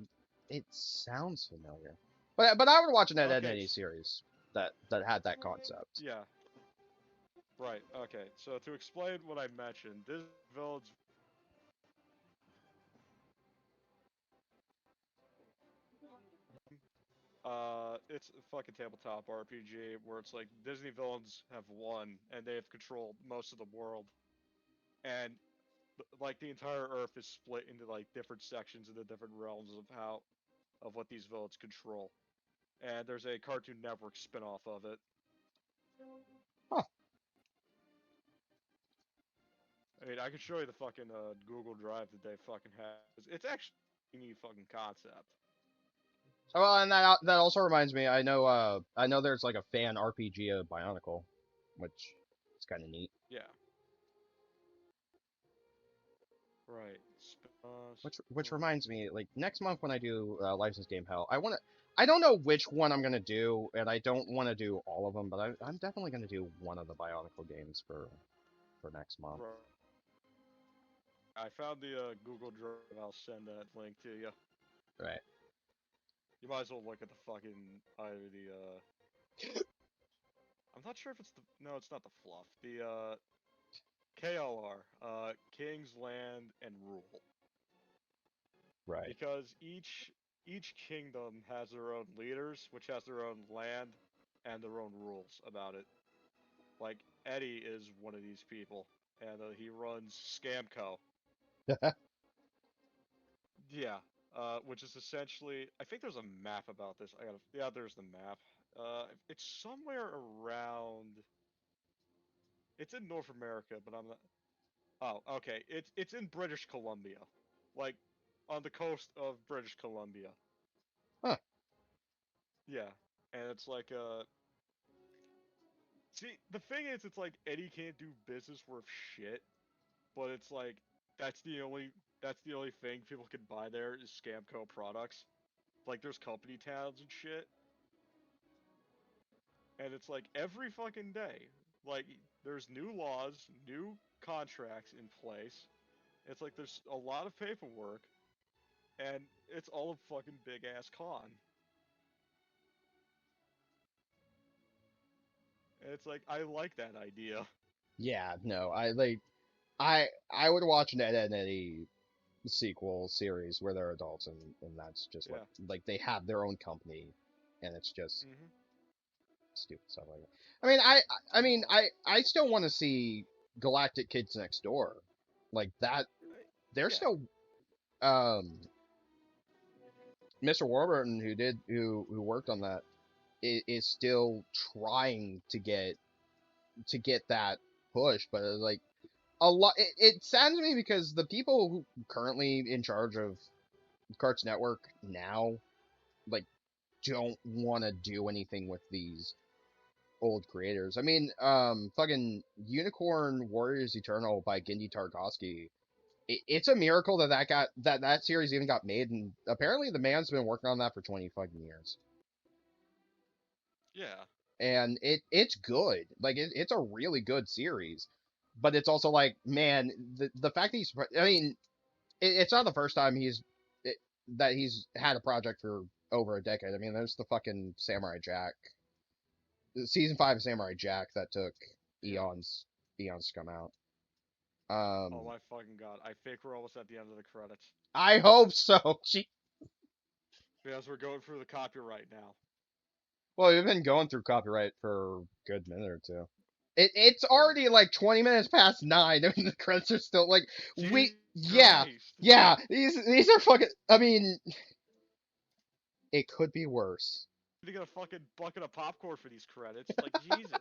Speaker 1: it sounds familiar, but I would watch an Ed, Edd n
Speaker 2: okay.
Speaker 1: Eddy series that had that concept.
Speaker 2: Yeah. Right. Okay. So to explain what I mentioned, Disney Villains. It's a fucking tabletop RPG where it's like Disney villains have won and they have controlled most of the world, and like the entire Earth is split into like different sections of the different realms of what these villains control. And there's a Cartoon Network spin-off of it.
Speaker 1: Huh.
Speaker 2: I mean, I could show you the fucking Google Drive that they fucking have. It's actually a neat fucking concept.
Speaker 1: Oh, well, and that also reminds me. I know there's like a fan RPG of Bionicle, which is kind of neat.
Speaker 2: Yeah. Right.
Speaker 1: Which reminds me, like next month when I do License Game Hell, I don't know which one I'm gonna do, and I don't want to do all of them, but I'm definitely gonna do one of the Bionicle games for next month.
Speaker 2: Right. I found the Google Drive. I'll send that link to you.
Speaker 1: Right.
Speaker 2: You might as well look at the fucking either the I'm not sure if it's the no, it's not the fluff. The KLR, King's Land and Rule.
Speaker 1: Right.
Speaker 2: Because each kingdom has their own leaders, which has their own land and their own rules about it. Like Eddie is one of these people, and he runs Scamco. Yeah, which is essentially I think there's a map about this. Yeah, there's the map. It's somewhere around. It's in North America, but I'm not. Oh, okay. It's in British Columbia, like on the coast of British Columbia.
Speaker 1: Huh.
Speaker 2: Yeah, and it's like see, the thing is, it's like Eddie can't do business worth shit, but it's like that's the only that's the only thing people can buy there is Scamco products. Like there's company towns and shit, and it's like every fucking day, like there's new laws, new contracts in place. It's like there's a lot of paperwork, and it's all a fucking big ass con. And it's like I like that idea.
Speaker 1: Yeah. No. I would watch an Ed, Edd n Eddy sequel series where they're adults and that's just what
Speaker 2: Yeah.
Speaker 1: like they have their own company, and it's just
Speaker 2: Mhm.
Speaker 1: stupid stuff like that. I mean, I still want to see Galactic Kids Next Door, like that. They're
Speaker 2: Yeah.
Speaker 1: still Mr. Warburton who worked on that is still trying to get that push, but like a lot. It saddens me because the people who currently in charge of Cartoon Network now like don't want to do anything with these old creators. I mean, fucking Unicorn Warriors Eternal by Gendy Tarkovsky. It's a miracle that that series even got made, and apparently the man's been working on that for 20 fucking years.
Speaker 2: Yeah.
Speaker 1: And it's good. Like it's a really good series, but it's also like, man, the fact that I mean, it's not the first time it, that he's had a project for over a decade. I mean, there's the fucking Samurai Jack season 5 of Samurai Jack that took
Speaker 2: Yeah.
Speaker 1: eons to come out.
Speaker 2: Oh my fucking god. I think we're almost at the end of the credits.
Speaker 1: I hope so.
Speaker 2: Because we're going through the copyright now.
Speaker 1: Well, we've been going through copyright for a good minute or two. It's
Speaker 2: Yeah.
Speaker 1: already like 20 minutes past 9, and the credits are still like
Speaker 2: Jesus
Speaker 1: yeah,
Speaker 2: Christ.
Speaker 1: yeah. These are fucking. I mean, it could be worse.
Speaker 2: You get a fucking bucket of popcorn for these credits. Like, Jesus.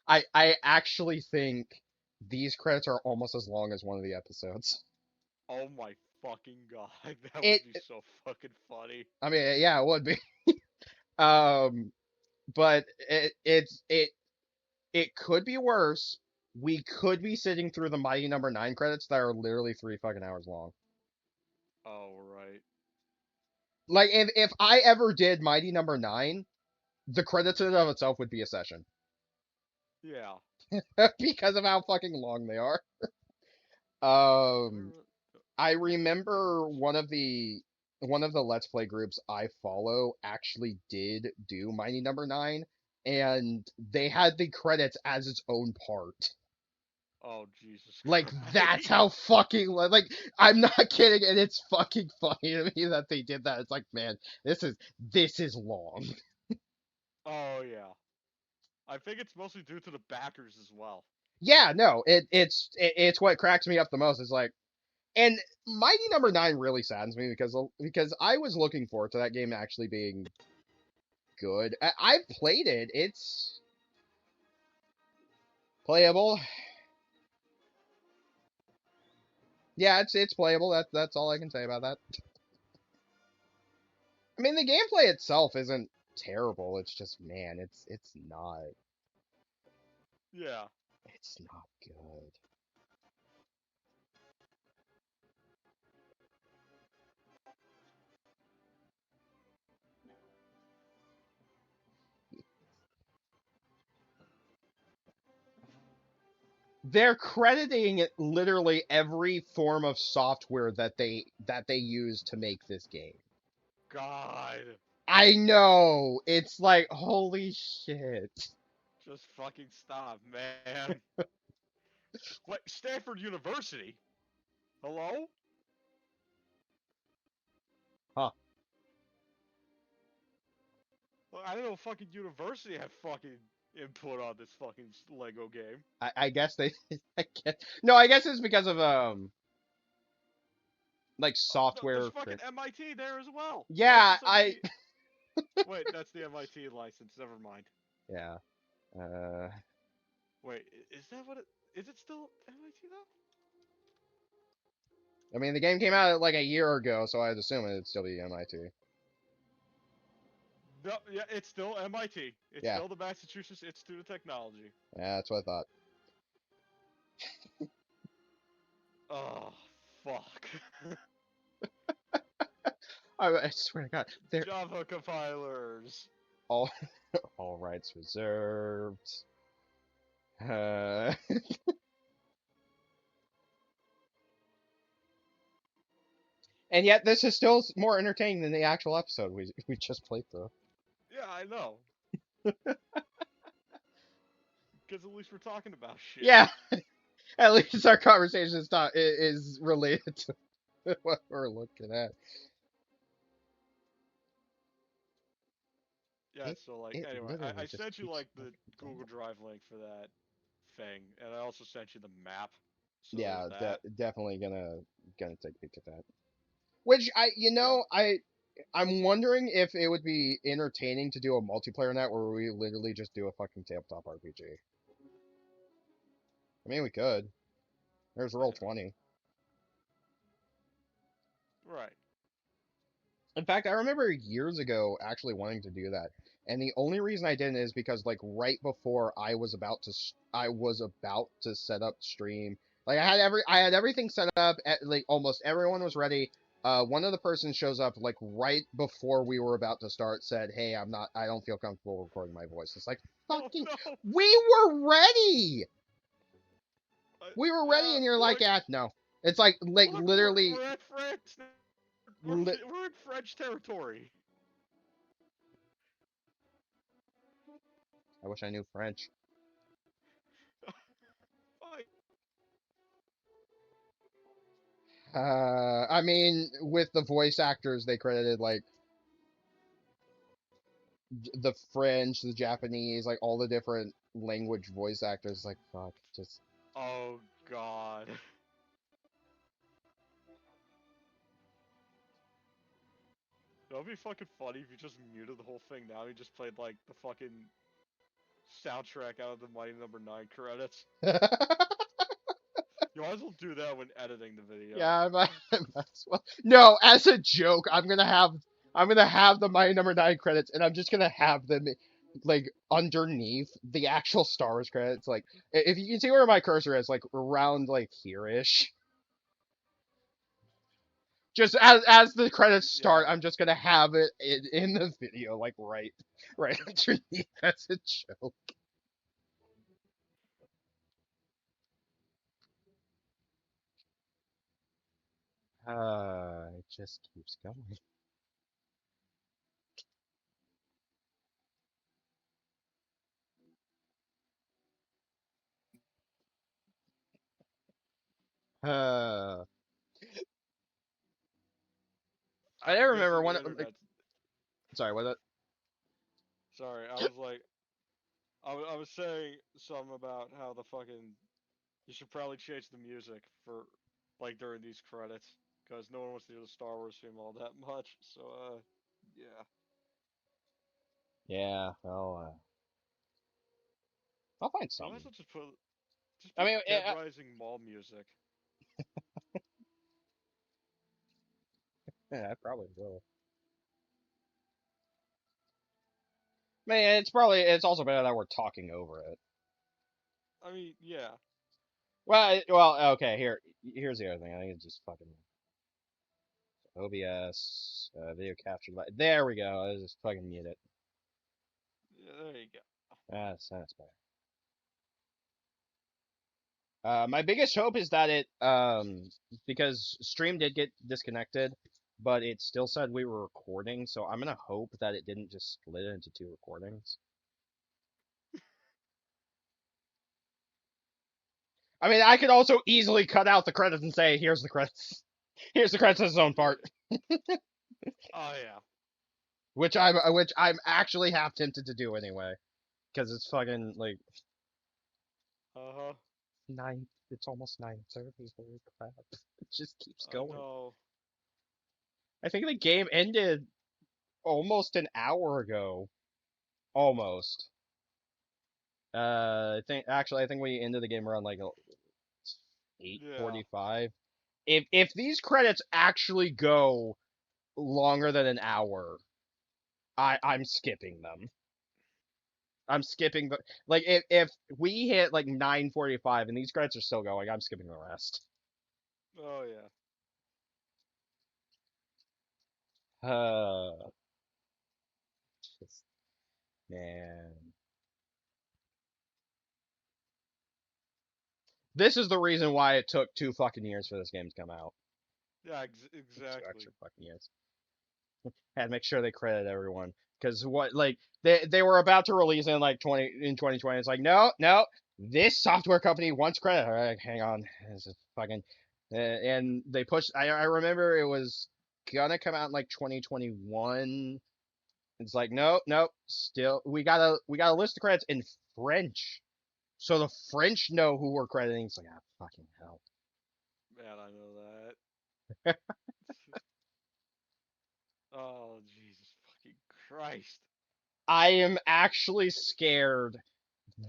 Speaker 1: I actually think these credits are almost as long as one of the episodes.
Speaker 2: Oh my fucking god. That
Speaker 1: It.
Speaker 2: would be so fucking funny.
Speaker 1: I mean, yeah, it would be. Um, but it could be worse. We could be sitting through the Mighty Number 9 credits that are literally 3 fucking hours long.
Speaker 2: Oh, right.
Speaker 1: Like if I ever did Mighty Number 9, the credits in and of itself would be a session.
Speaker 2: Yeah.
Speaker 1: Because of how fucking long they are. I remember one of the Let's Play groups I follow actually did do Mighty Number 9, and they had the credits as its own part.
Speaker 2: Oh, Jesus
Speaker 1: Like that's
Speaker 2: Christ.
Speaker 1: how fucking like I'm not kidding, and it's fucking funny to me that they did that. It's like, man, this is long.
Speaker 2: Oh, yeah. I think it's mostly due to the backers as well.
Speaker 1: Yeah, no, it's what cracks me up the most. Is like, and Mighty Number 9 really saddens me because I was looking forward to that game actually being good. I've played it. It's playable. Yeah, it's playable. That's all I can say about that. I mean, the gameplay itself isn't terrible. It's just, man,
Speaker 2: Yeah.
Speaker 1: it's not good. They're crediting literally every form of software that they use to make this game.
Speaker 2: God.
Speaker 1: I know. It's like, holy shit.
Speaker 2: Just fucking stop, man. What? Stanford University? Hello?
Speaker 1: Huh.
Speaker 2: Well, I don't know. Fucking university have fucking input on this fucking Lego game.
Speaker 1: I guess they I guess, no, I guess it's because of like
Speaker 2: No, there's
Speaker 1: software
Speaker 2: fucking MIT there as well.
Speaker 1: Yeah,
Speaker 2: License MIT. Wait, that's the MIT license. Never mind.
Speaker 1: yeah. Uh
Speaker 2: Wait, is that what it? Is it still MIT though?
Speaker 1: I mean, the game came out like a year ago, so I'd assume it'd still be MIT.
Speaker 2: No, yeah, it's still MIT. It's
Speaker 1: Yeah.
Speaker 2: still the Massachusetts Institute of Technology.
Speaker 1: Yeah, that's what I thought.
Speaker 2: Oh, fuck.
Speaker 1: I swear to God, they're
Speaker 2: Java compilers.
Speaker 1: all all rights reserved. Uh, and yet, this is still more entertaining than the actual episode we just played through.
Speaker 2: Yeah, I know. Because at least we're talking about shit.
Speaker 1: Yeah, at least our conversation is related to what we're looking at.
Speaker 2: Yeah, so like,
Speaker 1: It
Speaker 2: anyway,
Speaker 1: literally
Speaker 2: I
Speaker 1: just
Speaker 2: sent you
Speaker 1: keeps
Speaker 2: like the
Speaker 1: fucking going.
Speaker 2: Google Drive link for that thing, and I also sent you the map. So
Speaker 1: Yeah,
Speaker 2: there's that.
Speaker 1: definitely gonna take a peek at that. Which
Speaker 2: Yeah.
Speaker 1: I'm wondering if it would be entertaining to do a multiplayer net where we literally just do a fucking tabletop RPG. I mean, we could. There's Roll 20.
Speaker 2: Right.
Speaker 1: In fact, I remember years ago actually wanting to do that, and the only reason I didn't is because like right before I was about to set up stream. Like I had everything set up. Like almost everyone was ready. One of the persons shows up like right before we were about to start. Said, "Hey, I don't feel comfortable recording my voice." It's like
Speaker 2: Oh
Speaker 1: fucking.
Speaker 2: no!
Speaker 1: We were ready. We were ready,
Speaker 2: Yeah,
Speaker 1: and you're like,
Speaker 2: look,
Speaker 1: "Ah, no." It's like
Speaker 2: look,
Speaker 1: literally.
Speaker 2: we're at France.
Speaker 1: Li-
Speaker 2: We're in French territory.
Speaker 1: I wish I knew French.
Speaker 2: Fine.
Speaker 1: I mean, with the voice actors, they credited like the French, the Japanese, like all the different language voice actors. Like, fuck, just
Speaker 2: Oh god. That would be fucking funny if you just muted the whole thing now. You just played like the fucking soundtrack out of the Mighty Number 9 credits. You might as well do that when editing the video.
Speaker 1: yeah, I might as well. No, as a joke, I'm gonna have the Mighty Number 9 credits, and I'm just gonna have them like underneath the actual Star Wars credits. Like, if you can see where my cursor is, like around like here-ish. Just as the credits start,
Speaker 2: Yeah.
Speaker 1: I'm just gonna have it in the video, like right underneath. That's a joke. It just keeps going. Uh, I remember
Speaker 2: Basically,
Speaker 1: one.
Speaker 2: the internet.
Speaker 1: Sorry, what?
Speaker 2: Sorry, I was like, I was saying something about how the fucking you should probably change the music for like during these credits because no one wants to hear the Star Wars theme all that much. So yeah.
Speaker 1: Yeah, I'll find
Speaker 2: You might
Speaker 1: something.
Speaker 2: as well just
Speaker 1: I
Speaker 2: put
Speaker 1: mean,
Speaker 2: Dead Rising Mall music.
Speaker 1: yeah, I probably will. Man, it's also better that we're talking over it.
Speaker 2: I mean, yeah.
Speaker 1: Well, okay. Here's the other thing. I think it's just fucking OBS, video capture. There we go. I just fucking mute it.
Speaker 2: Yeah, there you go.
Speaker 1: That's better. My biggest hope is that because stream did get disconnected, but it still said we were recording, so I'm gonna hope that it didn't just split it into two recordings. I mean, I could also easily cut out the credits and say, "Here's the credits. Here's the credits as its own part,"
Speaker 2: Oh yeah.
Speaker 1: which I'm actually half tempted to do anyway, because it's fucking like
Speaker 2: Uh huh.
Speaker 1: nine. It's almost 9:30. Holy crap! It just keeps
Speaker 2: I
Speaker 1: going.
Speaker 2: know.
Speaker 1: I think the game ended almost an hour ago. Almost. I think we ended the game around like
Speaker 2: Yeah.
Speaker 1: 8:45. If these credits actually go longer than an hour, I'm skipping them. I'm skipping the like if we hit like 9:45 and these credits are still going, I'm skipping the rest.
Speaker 2: Oh yeah.
Speaker 1: Uh, just, man. This is the reason why it took 2 fucking years for this game to come out.
Speaker 2: Yeah.
Speaker 1: 2
Speaker 2: Exactly.
Speaker 1: extra fucking years. Had to make sure they credit everyone because what like they were about to release in like 2020. It's like no, this software company wants credit. All right, hang on, this is fucking and they pushed. I remember it was gonna come out in like 2021. It's like no, still we gotta list the credits in French, so the French know who we're crediting. It's like fucking hell.
Speaker 2: Man, I know that. Oh Jesus fucking Christ.
Speaker 1: I am actually scared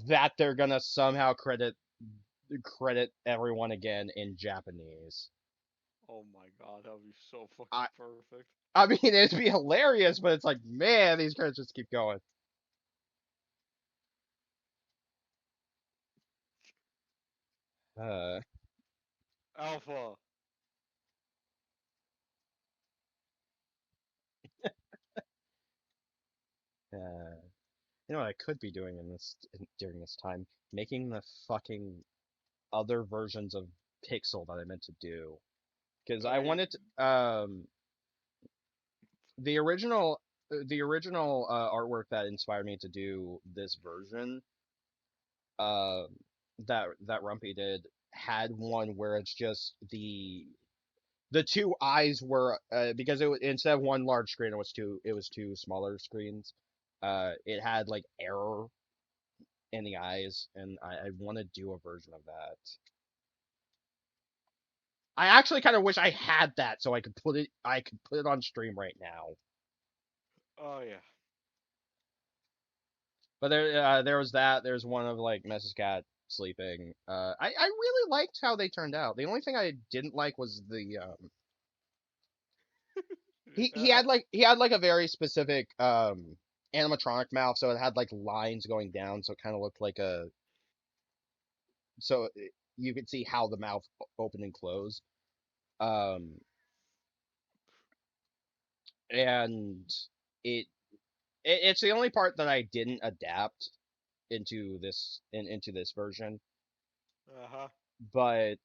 Speaker 1: that they're gonna somehow credit everyone again in Japanese.
Speaker 2: Oh my God, that would be so fucking
Speaker 1: I
Speaker 2: perfect.
Speaker 1: I mean it'd be hilarious, but it's like man, these credits just keep going. Uh,
Speaker 2: Alpha.
Speaker 1: uh, you know what I could be doing during this time? Making the fucking other versions of Pixel that I meant to do. Because I
Speaker 2: I
Speaker 1: wanted to, the original artwork that inspired me to do this version, uh, that Rumpy did, had one where it's just the two eyes were, because instead of one large screen, it was two smaller screens. It had like error in the eyes, and I want to do a version of that. I actually kind of wish I had that so I could put it on stream right now.
Speaker 2: oh yeah.
Speaker 1: But there was that. There's one of like Mrs. Cat sleeping. I really liked how they turned out. The only thing I didn't like was the he had like a very specific animatronic mouth, so it had like lines going down, so it kind of looked like you could see how the mouth opened and closed. Um, and it, it's the only part that I didn't adapt into this version,
Speaker 2: Uh-huh.
Speaker 1: but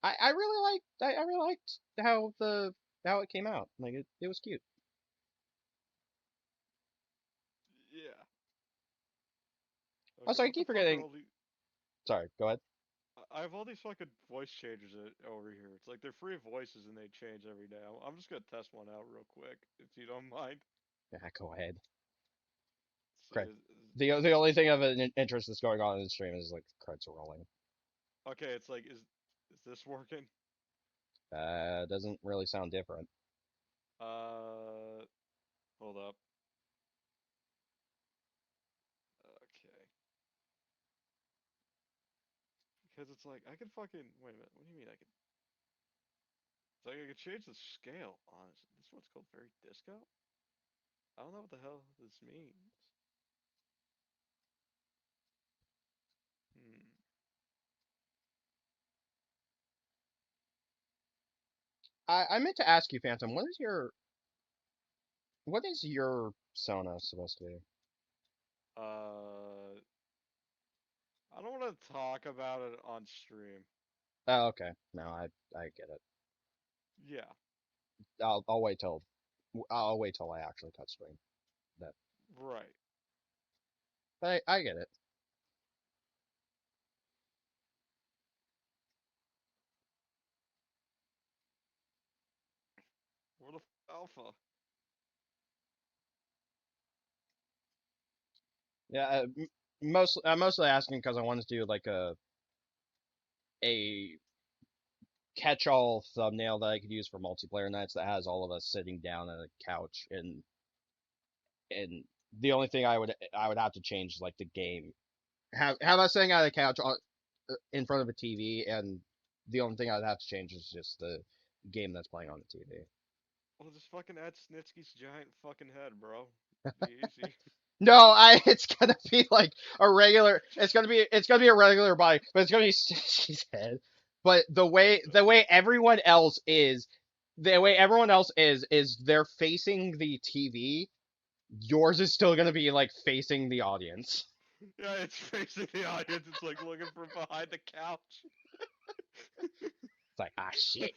Speaker 1: I really liked how it came out. Like it was cute.
Speaker 2: Yeah. Okay,
Speaker 1: Also, I
Speaker 2: what the
Speaker 1: keep
Speaker 2: fuck are
Speaker 1: forgetting.
Speaker 2: all these?
Speaker 1: Sorry, go ahead.
Speaker 2: I have all these fucking voice changers over here. It's like they're free voices and they change every day. I'm just gonna test one out real quick, if you don't mind.
Speaker 1: Yeah, go ahead.
Speaker 2: See,
Speaker 1: Correct. The only thing of an interest that's going on in the stream is like credits are rolling.
Speaker 2: okay, it's like, is this working?
Speaker 1: Doesn't really sound different.
Speaker 2: Uh, hold up. Okay, because it's like I can fucking wait a minute. What do you mean I can? It's like I can change the scale. Honestly, this one's called very disco. I don't know what the hell this means. Hmm.
Speaker 1: I meant to ask you, Phantom, what is your Sona supposed to be?
Speaker 2: Uh, I don't want to talk about it on stream.
Speaker 1: Oh, okay. No, I get it.
Speaker 2: Yeah,
Speaker 1: I'll wait till I actually touch screen. That,
Speaker 2: right.
Speaker 1: but I get it.
Speaker 2: What the alpha?
Speaker 1: Yeah, I'm mostly asking because I wanted to do like a catch-all thumbnail that I could use for multiplayer nights that has all of us sitting down on a couch, and the only thing I would have to change is like the game. Have us sitting on a couch in front of a TV, and the only thing I'd have to change is just the game that's playing on the TV.
Speaker 2: Well, just fucking add Snitsky's giant fucking head, bro. Be easy.
Speaker 1: No, it's gonna be like a regular. It's gonna be a regular body, but it's gonna be Stitch's head. But the way everyone else is they're facing the TV. Yours is still gonna be like facing the audience.
Speaker 2: Yeah, it's facing the audience. It's like looking from behind the couch.
Speaker 1: It's like shit.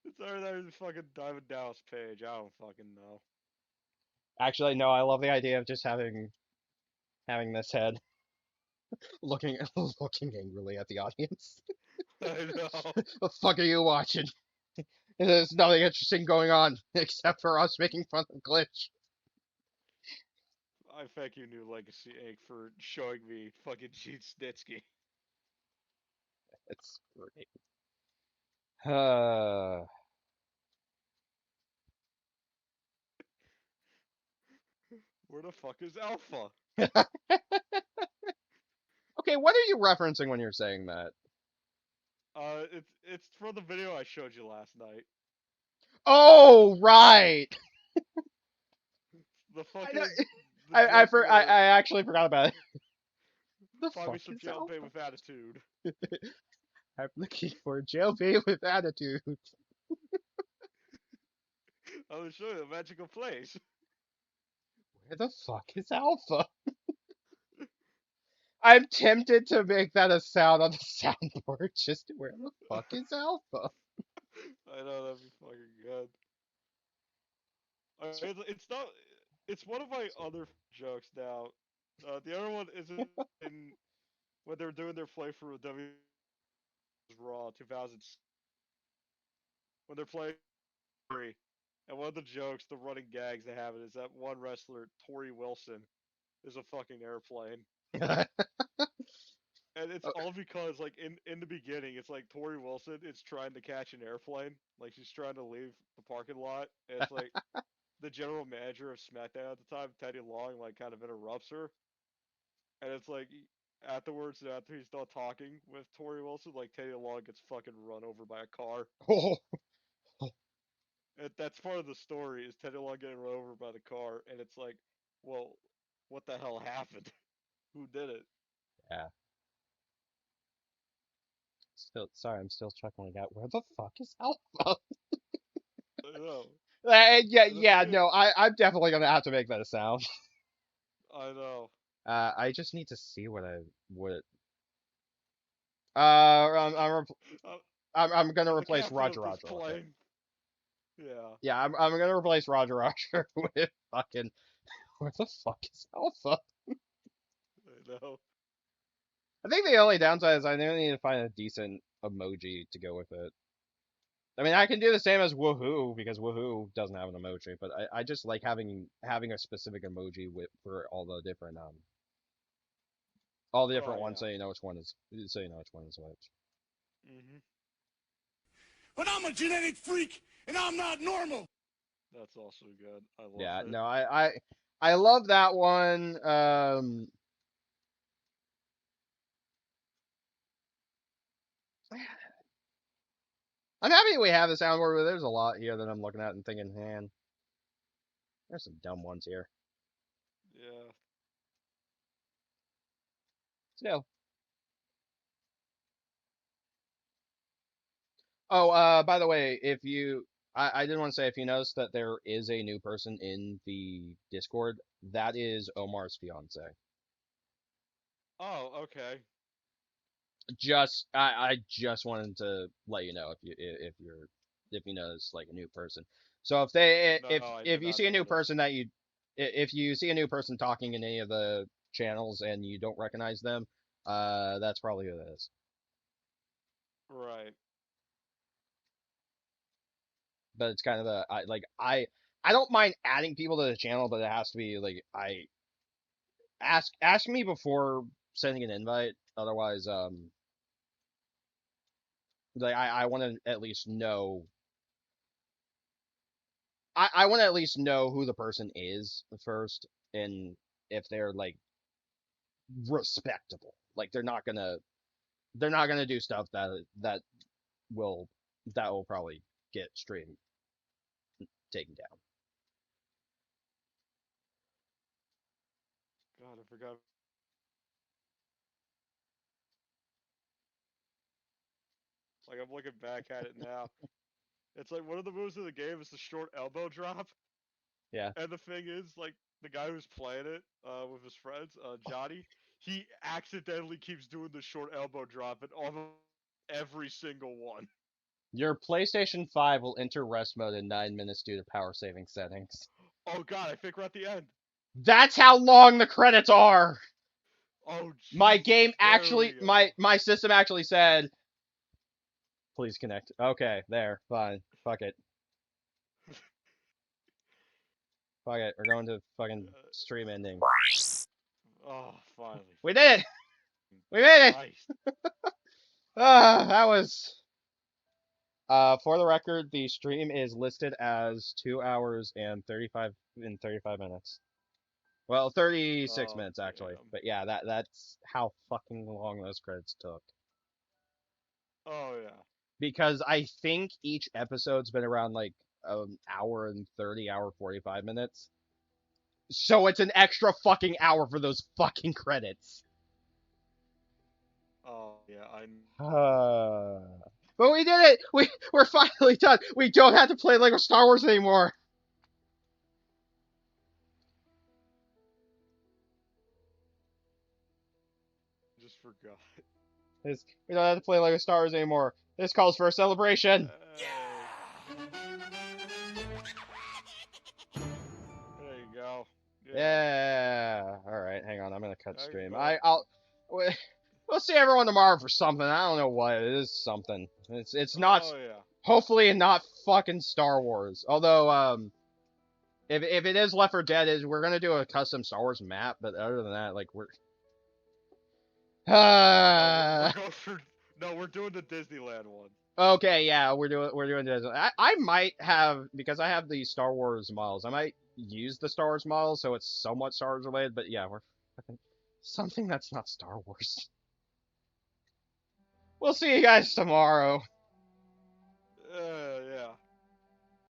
Speaker 2: It's already there, the fucking Diamond Dallas page. I don't fucking know.
Speaker 1: Actually, no. I love the idea of just having this head looking looking angrily at the audience.
Speaker 2: I know.
Speaker 1: The fuck are you watching? There's nothing interesting going on except for us making fun of Glitch.
Speaker 2: I thank you, New Legacy Inc., for showing me fucking Gene Snitsky.
Speaker 1: It's great.
Speaker 2: Where the fuck is Alpha?
Speaker 1: Okay, what are you referencing when you're saying that?
Speaker 2: It's from the video I showed you last night.
Speaker 1: Oh, right.
Speaker 2: The
Speaker 1: I know.
Speaker 2: fucking the
Speaker 1: I
Speaker 2: joke
Speaker 1: I
Speaker 2: where
Speaker 1: actually forgot about it. The
Speaker 2: Find me
Speaker 1: fuck
Speaker 2: some
Speaker 1: is
Speaker 2: jailbait
Speaker 1: alpha?
Speaker 2: with attitude.
Speaker 1: I'm looking for jailbait with attitude.
Speaker 2: I will show you a magical place.
Speaker 1: Where the fuck is alpha? I'm tempted to make that a sound on the soundboard. Just where the fuck is alpha?
Speaker 2: I know that'd be fucking good. It's not. It's one of my other jokes now. The other one is in when they're doing their playthrough of W Raw 2000. When they're playing three, and one of the jokes, the running gags they have it is that one wrestler, Tori Wilson, is a fucking airplane. And it's all because, like, in the beginning, it's like Tori Wilson is trying to catch an airplane. Like, she's trying to leave the parking lot. And it's like the general manager of SmackDown at the time, Teddy Long, like, kind of interrupts her. And it's like, afterwards, after he's done talking with Tori Wilson, like, Teddy Long gets fucking run over by a car.
Speaker 1: Oh,
Speaker 2: And that's part of the story, is Teddy Long getting run over by the car. And it's like, well, what the hell happened? Who did it?
Speaker 1: yeah. Still, sorry, I'm still chuckling out. Where the fuck is alpha?
Speaker 2: I know.
Speaker 1: Yeah,
Speaker 2: And the
Speaker 1: yeah,
Speaker 2: thing is,
Speaker 1: no, I'm definitely gonna have to make that a sound.
Speaker 2: I know.
Speaker 1: I just need to see what I would. Uh,
Speaker 2: Uh,
Speaker 1: I'm gonna
Speaker 2: the
Speaker 1: replace
Speaker 2: captain of
Speaker 1: Roger
Speaker 2: this
Speaker 1: Roger with it.
Speaker 2: plane. Yeah,
Speaker 1: Yeah, I'm gonna replace Roger Roger with fucking. Where the fuck is alpha?
Speaker 2: I know.
Speaker 1: I think the only downside is I need to find a decent emoji to go with it. I mean, I can do the same as woohoo because woohoo doesn't have an emoji, but I just like having a specific emoji with for all the
Speaker 2: Oh
Speaker 1: different ones
Speaker 2: yeah.
Speaker 1: so you know which one is which.
Speaker 2: Mhm.
Speaker 3: But I'm a genetic freak, and I'm not normal.
Speaker 2: That's also good. I love
Speaker 1: Yeah,
Speaker 2: it.
Speaker 1: no, I love that one. I'm happy we have the soundboard, but there's a lot here that I'm looking at and thinking, man, there's some dumb ones here.
Speaker 2: Yeah.
Speaker 1: Still. Oh, by the way, I did want to say, if you notice that there is a new person in the Discord, that is Omar's fiance.
Speaker 2: Oh, okay.
Speaker 1: I just wanted to let you know if you notice like a new person. So
Speaker 2: No, I
Speaker 1: if
Speaker 2: did
Speaker 1: you
Speaker 2: not
Speaker 1: see a new
Speaker 2: notice.
Speaker 1: person if you see a new person talking in any of the channels and you don't recognize them, that's probably who it is.
Speaker 2: Right.
Speaker 1: But it's kind of I don't mind adding people to the channel, but it has to be like I ask me before sending an invite. Otherwise, like I want to at least know. I want to at least know who the person is first, and if they're like respectable. Like they're not gonna do stuff will that will probably get stream taken down.
Speaker 2: God, I forgot. Like, I'm looking back at it now. It's like one of the moves of the game is the short elbow drop.
Speaker 1: Yeah.
Speaker 2: And the thing is, like, the guy who's playing it with his friends, Johnny, he accidentally keeps doing the short elbow drop in almost every single one.
Speaker 1: Your PlayStation 5 will enter rest mode in 9 minutes due to power saving settings.
Speaker 2: Oh god, I think we're at the end.
Speaker 1: That's how long the credits are.
Speaker 2: Oh
Speaker 1: My
Speaker 2: Jesus,
Speaker 1: game
Speaker 2: there we
Speaker 1: actually,
Speaker 2: go.
Speaker 1: my system actually said, please connect. Okay, there, fine. Fuck it. Fuck it. We're going to fucking stream ending.
Speaker 2: Oh, finally.
Speaker 1: We did it. We made it.
Speaker 2: Christ.
Speaker 1: That was. For the record, the stream is listed as 2 hours and 35 minutes. Well, 36
Speaker 2: Oh,
Speaker 1: minutes actually.
Speaker 2: damn.
Speaker 1: But yeah, that's how fucking long those credits took.
Speaker 2: Oh, yeah.
Speaker 1: Because I think each episode's been around like an hour and 45 minutes. So it's an extra fucking hour for those fucking credits.
Speaker 2: Yeah, I.
Speaker 1: But we did it! We're finally done! We don't have to play Lego Star Wars anymore!
Speaker 2: Just forgot.
Speaker 1: We don't have to play Lego Star Wars anymore. This calls for a celebration!
Speaker 2: There you go.
Speaker 1: Yeah. Alright, hang on, I'm gonna cut
Speaker 2: There you
Speaker 1: stream.
Speaker 2: go.
Speaker 1: We'll see everyone tomorrow for something. I don't know what it is. Something. It's not.
Speaker 2: Oh yeah.
Speaker 1: Hopefully not fucking Star Wars. Although if it is Left 4 Dead, we're gonna do a custom Star Wars map. But other than that, like we're.
Speaker 2: No, we're doing the Disneyland one.
Speaker 1: Okay, yeah, we're doing this. I might have, because I have the Star Wars models. I might use the Star Wars models so it's somewhat Star Wars related. But yeah, we're fucking something that's not Star Wars. We'll see you guys tomorrow.